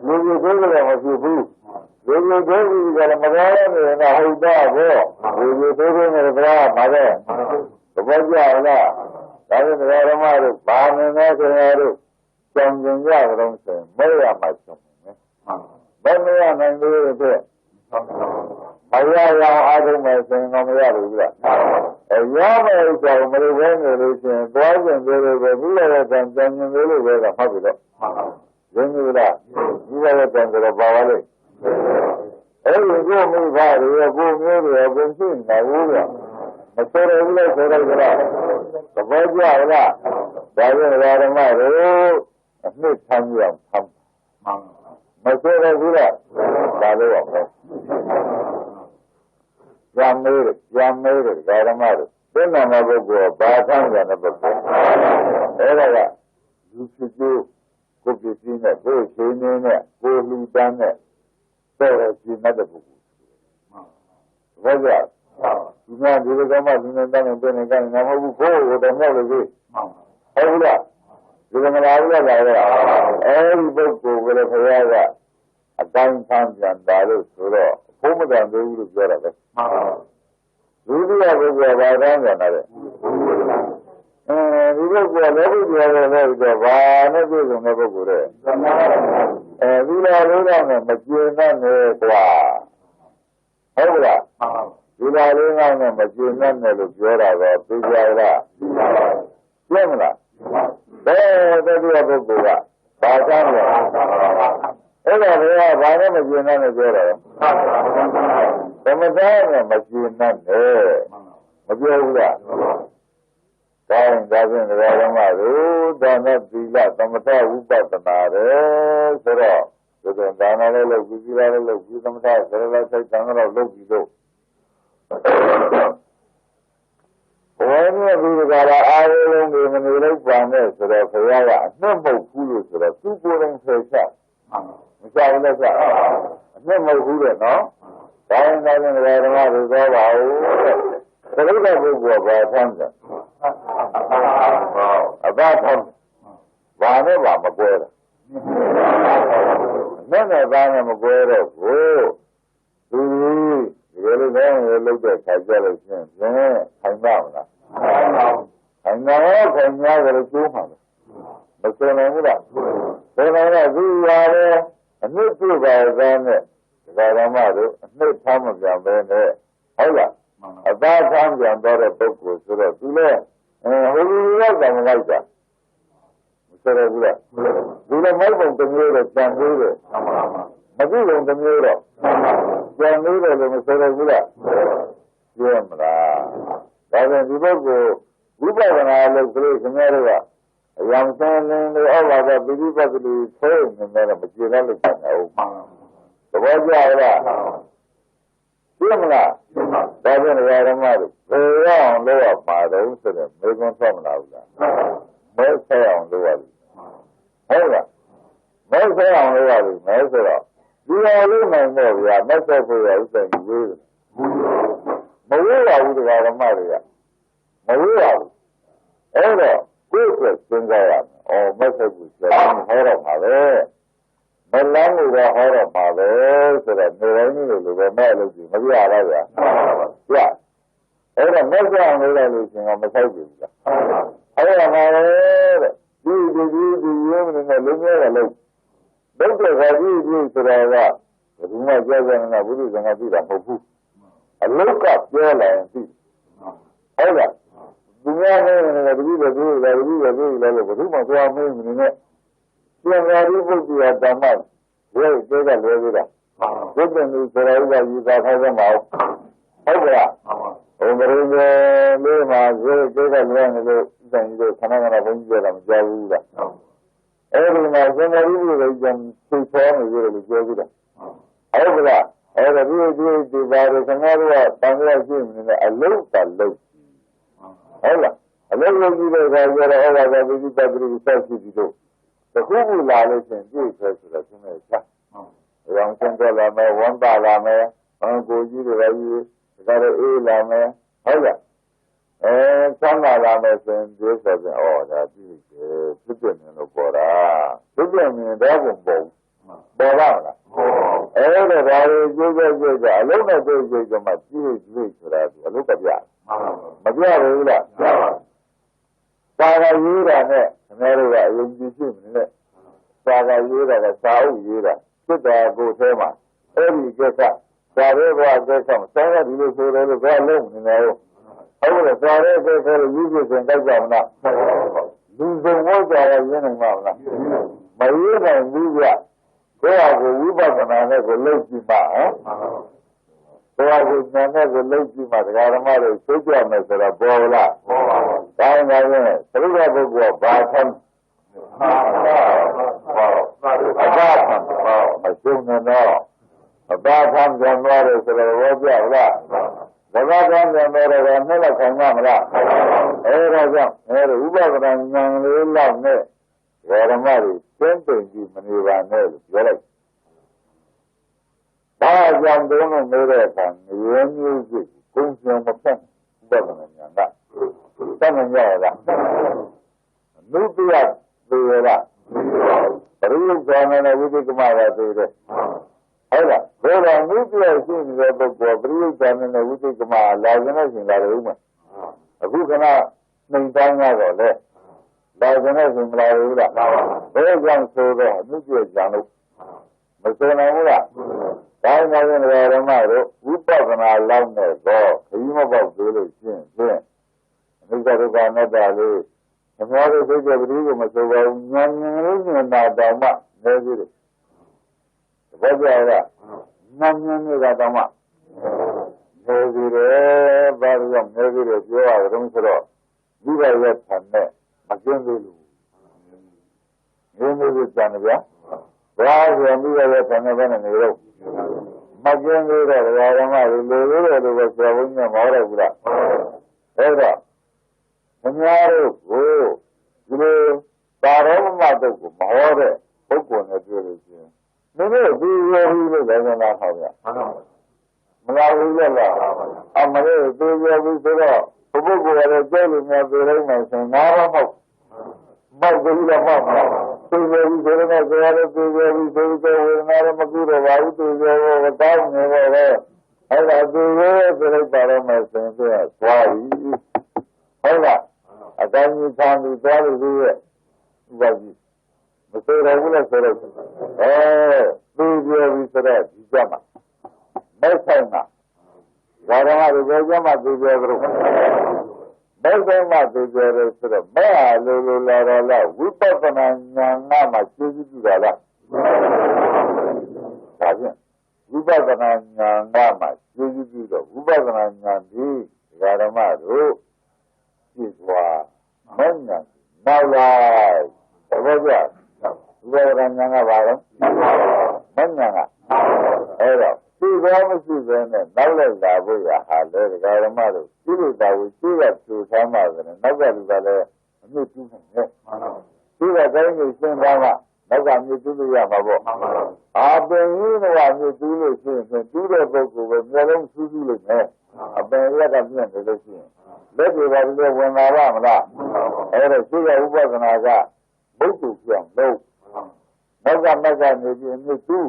လူကြီးထိုးကြလည်းမဖြစ်ဘူးလူကြီးထိုးပြီးကြလည်းမတော်ရနေတာဟုတ်တော့ဘောလူကြီးထိုးနေတယ်ဗျာမှာပဲသဘောကျလားဒါနဲ့တရားဓမ္မတို့ဘာနေလဲခင်ဗျားတို့ကြောင်ကျင်ကြကြတော့ဆိုရင်မဲရမှာဆုံးမယ်ဘယ်မရနိုင်လို့တဲ့မရရအားထုတ်မယ်ဆိုရင်တော့မရဘူးလားရမယ်ဆိုတော့မလို့ပဲနေလို့ရှိရင်သွားကျင်သေးလို့ပဲပြီးရတဲ့တန်ကျင်သေးလို့ပဲတော့ဟုတ်ပြီတော့ရင်းပြီလားပြီးရတဲ့တန်ဆိုတော့ပါပါလိမ့်အဲ့ဒီကိုမိဘတွေကိုမျိုးတွေကိုသိနေဘူးလားမဆိုရဘူးလို့ဆိုတော့ကလားသဘောကျလားဒါပြန်ဓမ္မတို့အနှစ်ဆန်းရအောင်ဆန်းမဆိုရဘူးလားဒါလို့ရောရမေးဓမ္မတို့သင်္နာမပုဂ္ဂိုလ်ဘာဆန်းကြတဲ့ပုဂ္ဂိုလ်အဲ့ဒါကလူဖြစ်ကျိုး ကိုယ်ပစ္စည်းနဲ့ကိုယ်ရှင်နေနဲ့ကိုယ်လူတန်းနဲ့တော့ရှင်းတဲ့ပုဂ္ဂိုလ်ဘာကြောင့်ဒီမှာဒီလိုကမှဒီနေ့တန်းနေနေကနေမဟုတ်ဘူးကိုယ်ကိုတော့မဟုတ်လို့ဟုတ်လားဒီကမလာဘူးလားအဲဒီပုဂ္ဂိုလ်ကလည်းခရကအတိုင်းဆန်းပြန်တာလို့ဆိုတော့ဘုမတန်သေးဘူးလို့ပြောတာပဲဒုတိယပုဂ္ဂိုလ်ကဘာတန်းပြန်တာလဲဒီပုဂ္ဂိုလ်ကလည်းဘုရားလည်းလည်းတော့ဘာနဲ့ပြည့်စုံတဲ့ပုဂ္ဂိုလ်တဲ့ဒီလိုလေးတော့မကျေနပ်နဲ့ကွာဟုတ်လားဒီလိုလေးကလည်းမကျေနပ်နဲ့လို့ပြောတာတော့သိကြလားပြည့်မလားဘယ်တတိယပုဂ္ဂိုလ်ကဘာတန်းလဲအဲ့ဒါတွေကဘာနဲ့မကျေနပ်နဲ့ပြောတာသမထနဲ့မကျေနပ်နဲ့မပြောဘူးလားဒါရင်ဒါဖြင့်ဓမ္မတို့ဒါနဲ့သီလသမထဝိပဿနာတယ်ဆိုတော့ဒီဒါနလည်းလုပ်ပြီးသီလလည်းလုပ်ပြီးသမထဆရလစိတ်တန်တော့လုပ်ပြီးတော့ဘယ်နည်းဒီကရာအားလုံးတွေမနေလို့ပါနဲ့ဆိုတော့ဘုရားကအနှစ်မဟုတ်ဘူးလို့ဆိုတော့သူကိုယ်တိုင်ဆက်ချက်မကြောက်လည်းဆက်အနှစ်မဟုတ်ဘူးတဲ့နော်ဒါရင်ဒါဖြင့်ဓမ္မတို့သောပါဦးသရုပ်တဲ့ပုဂ္ဂိုလ်ကဘာဆန်းတယ်အဘထမ်းဘာနဲ့ဘာမကွဲတာနဲ့သားနဲ့မကွဲတော့ဘူးသူဒီလိုလည်းလုပ်တဲ့ခါကြလို့ချင်းဖြင့်ခိုင်ပါမလားခိုင်ပါရောခိုင်များကြလို့ကျိုးမှာမဆိုနိုင်ဘူးလားဆိုနိုင်တော့သူရတယ်အနှစ်ပြပါသားနဲ့ဓမ္မတို့အနှစ်ထားမပြန်ပဲနဲ့ဟုတ်လားအသားဆန်းပြန်တော့တဲ့ပုဂ္ဂိုလ်ဆိုတော့သူလည်းဟိုလူရောက်တယ်မလိုက်တာမဆိုရဘူးလားသူလည်းမိုက်ပုံတစ်မျိုးတော့ကြံသေးတယ်မကြည့်ပုံတစ်မျိုးတော့ကြံသေးတယ်လို့မဆိုရဘူးလားပြောမလားဒါဆိုဒီပုဂ္ဂိုလ်ဝိပဿနာလို့ကလေးခင်ဗျားတို့ကအယံဆန်းလင်းလို့အောက်လာတော့ပိဋိပတ်တိထဲနေတယ်မကြည့်ရလို့ပြန်အောင်သဘောကျလားပြမလားဒါဖြင့်ဓမ္မတို့ဘယ်အောင်လို့ရပါတော့ဆိုတော့မေကွန်ဆက်မလားဘူးလားမဲဆက်အောင်လို့ရပြီဟုတ်လားမဲဆက်အောင်လို့ရပြီမဲဆိုတော့ဒီလိုလေးနိုင်တော့ဗျာမဲဆက်ဖို့ရဥစ္စာကြီးဝေးတယ်မဝေးရဘူးဓမ္မတွေကမဝေးရဘူးအဲ့တော့ကိုယ့်အတွက်စဉ်းစားရမယ်မဲဆက်ဖို့ဆက်ဟောတော့ပါပဲမလန်းလို့တော့ဟောတော့ပါပဲဆိုတော့နေတိုင်းနေလို့ပဲမဲ့လို့ကြည့်မပြရတော့ဗျာပြအဲ့တော့မဲ့ကြောင်လို့လည်းလို့ရှင်ကမဆိုင်ဘူးလားအဲ့ဒါမှလည်းဒီရုံးနဲ့လုံးဝလည်းလုံးတဲ့ခါကြီးဆိုတာကဘယ်သူမှကြောက်ကြနေတာဘုရားကငါသိတာမဟုတ်ဘူးအလုတ်ကပြောလာရင်သိဟုတ်လားဒီများနဲ့တတိယဘုရားလည်းလို့ဘယ်သူမှသွားမင်းနေနဲ့ပြန်လာပြီးပုဂ္ဂိုလ်ဓမ္မဝိသေကလွယ်သေးတာဘုဒ္ဓမြတ်ဆိုတာဥပယူတာခိုင်းတယ်မဟုတ်ကလားဘုံဘရုံးလေးမှာဝိသေကလွယ်နေလို့ဥစ္စာကြီးတို့ခဏခဏဘုန်းကြီးပြောတာမကြားဘူးလားအဲဒီမှာသင်္ဃာရိပုတွေကျန်သိချောနေကြတယ်လို့ပြောကြတာဟုတ်ကလားအဲ့ဒါဒီပါရခဏတော့တန်ရရှိနေတဲ့အလုံးတလုံးဟုတ်လားအလုံးလုံးကြီးတဲ့ခါကျတော့ဩဘာသာပိဋကတိဆက်ရှိပြီးတော့တခုခုလာလို့ရှင်ပြည့်ဆွဲဆိုတော့သူနဲ့ချာ။ရောင်စံကြလာမယ်ဝမ်းပါလာမယ်ကိုကြီးတွေလည်းဒါကြတော့အေးလာမယ်ဟုတ်လား။ဆန်းလာမယ်ဆိုရင်ဒီဆိုရင်ဒါပြည့်တယ်ပြည့်တယ်လို့ပေါ်တာပြည့်တယ်တော့ဘုံပေါ်ပါမလား။အဲ့ဒါဒါကိုကြိုးကြအလုံးနဲ့ကြိုးမှပြည့်ဆိုတာဒီအလုံးကပြမပြဘူးလား။ပါရရေးတာနဲ့ခင်ဗျားတို့ကအယုံကြည်ရှိနေတယ်စာကရေးတာကစာအုပ်ရေးတာစစ်တာကိုအဲမှာအဲ့ဒီကိစ္စစာရဲဘဝကိစ္စမှာဆောင်းရဒီလိုဆိုတယ်လို့ဘာလုံးနေလဲဟုတ်တယ်စာရဲကိစ္စလို့ရေးပြစင်တိုက်ကြမလားလူစုံဝတ်ကြရရင်းနေမှာမလားမရေးနိုင်ဘူးကြကိုယ့်ဟာကိုဝိပဿနာနဲ့ကိုလုပ်ကြည့်ပါဟမ်ကိုယ့်ဟာကိုဉာဏ်နဲ့ကိုလုပ်ကြည့်ပါဒကာဓမ္မတွေသိကြမယ်ဆိုတော့ပေါ်လားပေါ်ပါဘူးဒါရင်လည်းသရုပ်တဲ့ပုဂ္ဂိုလ်ကဘာသမ်းအဘာသမ်းမရှုံနေတော့အဘာသမ်းပြန်သွားတယ်ဆိုတော့ဘောပြလားဘဂဝါသမ်းပြန်တော့ကနဲ့လည်းခံရမလားအဲဒါကြောင့်ဥပဒနာဉာဏ်လေးလောက်နဲ့ဒ Varamari, Sentingi, Manivanel, Yellow. Bajan don't American, your music, Kunsium of Sen, Government Yanga. Seven Yara. Nubia, Vera. Real German, I will take my idea. However, there are nuclear things that the real German, I will take my largeness in that room. Who cannot maintain that? Largeness in that room. Very young soldier, nuclear Janu. Masonamura. I know in the Ramado, we talk on our loudness, or you about village, and we got to go another. And what is it that we must have known that Dama, never. What is that? None of that Dama. Never, Barium, never, you are room for all. You are yet and there. Again, you know this, Janavia. Why, when we are yet another and you Again, you are a Senhor, you Baron Madu, Mahore, Pokon, as you say. Never be your than I have. Malawi, Amare, do you visit? Pogo, a jelly, and the rain, and now, but the Mama, so very good as the other two, we say, Naramagura, why do you go down never? I do very Baron, and why? However, a tiny family travel here. The regular selection. We said, Jama. Mesama. Varama, the Jama, the Jama. Mesama, the Jama. Mea, Lula, we put an Nama, Chizula. We put an Nama, Chizula. We put an Nandi, Varama. Is Manya, Nala, Roger, Veranga, Manya, Era, two promises and Nala, Labuya, Hale, Garamado, Silla, we see that to some other, and another new two. See that thing is in Rama, Naga, you do the Yamabo. I've been in one, you do the same, and do the book with Melon Suzu. I've been let up in the scene. Let me have when I am that. And I see I was an Aga. Both of them, no. Naga, you too.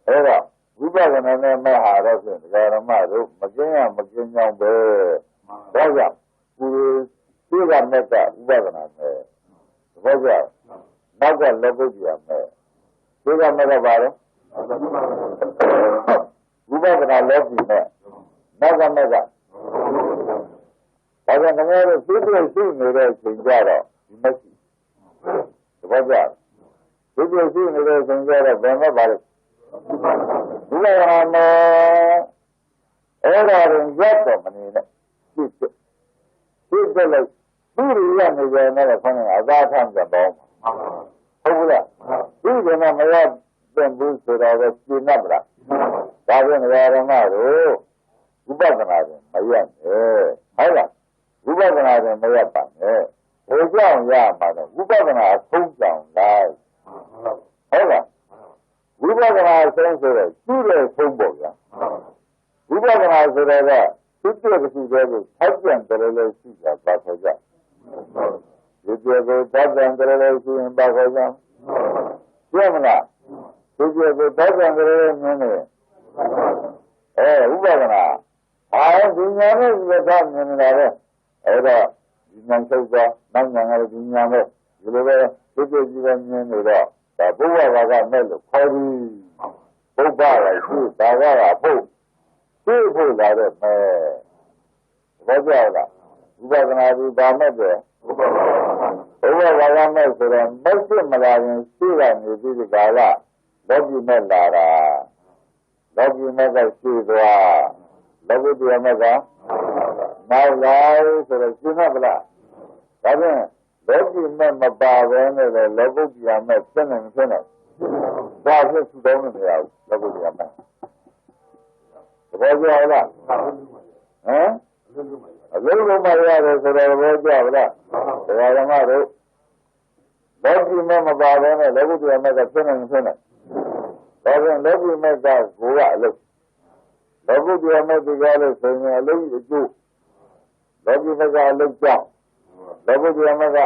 Era, we got an enemy, Harrison, Garamado, Magina, Bear. Raja, who is still a meta, Governor. Raja, Naga, Levidia, still a meta. We got an eleven, Naga. I don't know if you see me in Jara. You must see. What's that? If you see me in Jara, then about it. You know, Era in Japan, she's like, really young is another funny, as I found the bomb. Over that. Even on my head, then boots to the Nabra. That in Yaramaro. Ubaganade, Mayan, Hela, Ubaganade, Mayapan, Ojan Yamada, Ubagana, Tongan, live. Hela, Ubagana, Sensor, two days, Tumboya. Ubagana, the 50 of the days, husband, the relationship of Basaja. Did you go dozen the relationship in Basaja? Yamana, did you go dozen the relationship? Ubagana. I am doing the time in another. Era, Yansoga, Nanga, Yama, Ulava, Sudan, the Buaga Melo, Kori, Bobara, Bagara, Pope, two like that. Vajala, Ubagana, Bamada, Over Mesa, Muslim Malayan, Sudan, you did Gala, love you, Melara, love you, Mega Sidra. Love the Omega. Now lies the Sinabla. Then, love you, Mamma Bavan, and love of Yama, Sin and Sinner. That's just the only house, love of Yama. What do you have? Huh? A little of my other said I wrote you out. The Alamado. လောကီမဲ့မပါဘဲနဲ့လောကုတ္တရာမဲ့ကဖြစ်နေဖြစ်နေဒါကြောင့်လောကီမဲ့ကကိုကအလုပ်လောကုတ္တရာမဲ့ဒီကားလို့ဆိုရင်အလုပ်အကျိုးလောကီမဲ့ကအလုပ်ကြောင့်လောကုတ္တရာမဲ့က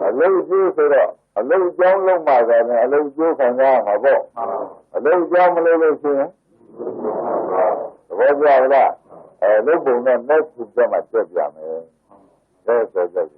အလုပ်အကျိုးဆိုတော့အလုပ်အကြောင်းလုံးမှာဆိုရင်အလုပ်အကျိုးခံရမှာပေါ့အလုပ်အကြောင်းမလုပ်လို့ရှိရင်သဘောကျလားလုပ်ပုံနဲ့ next ကျမှပြတ်ပြမယ်ဆိုကြတယ်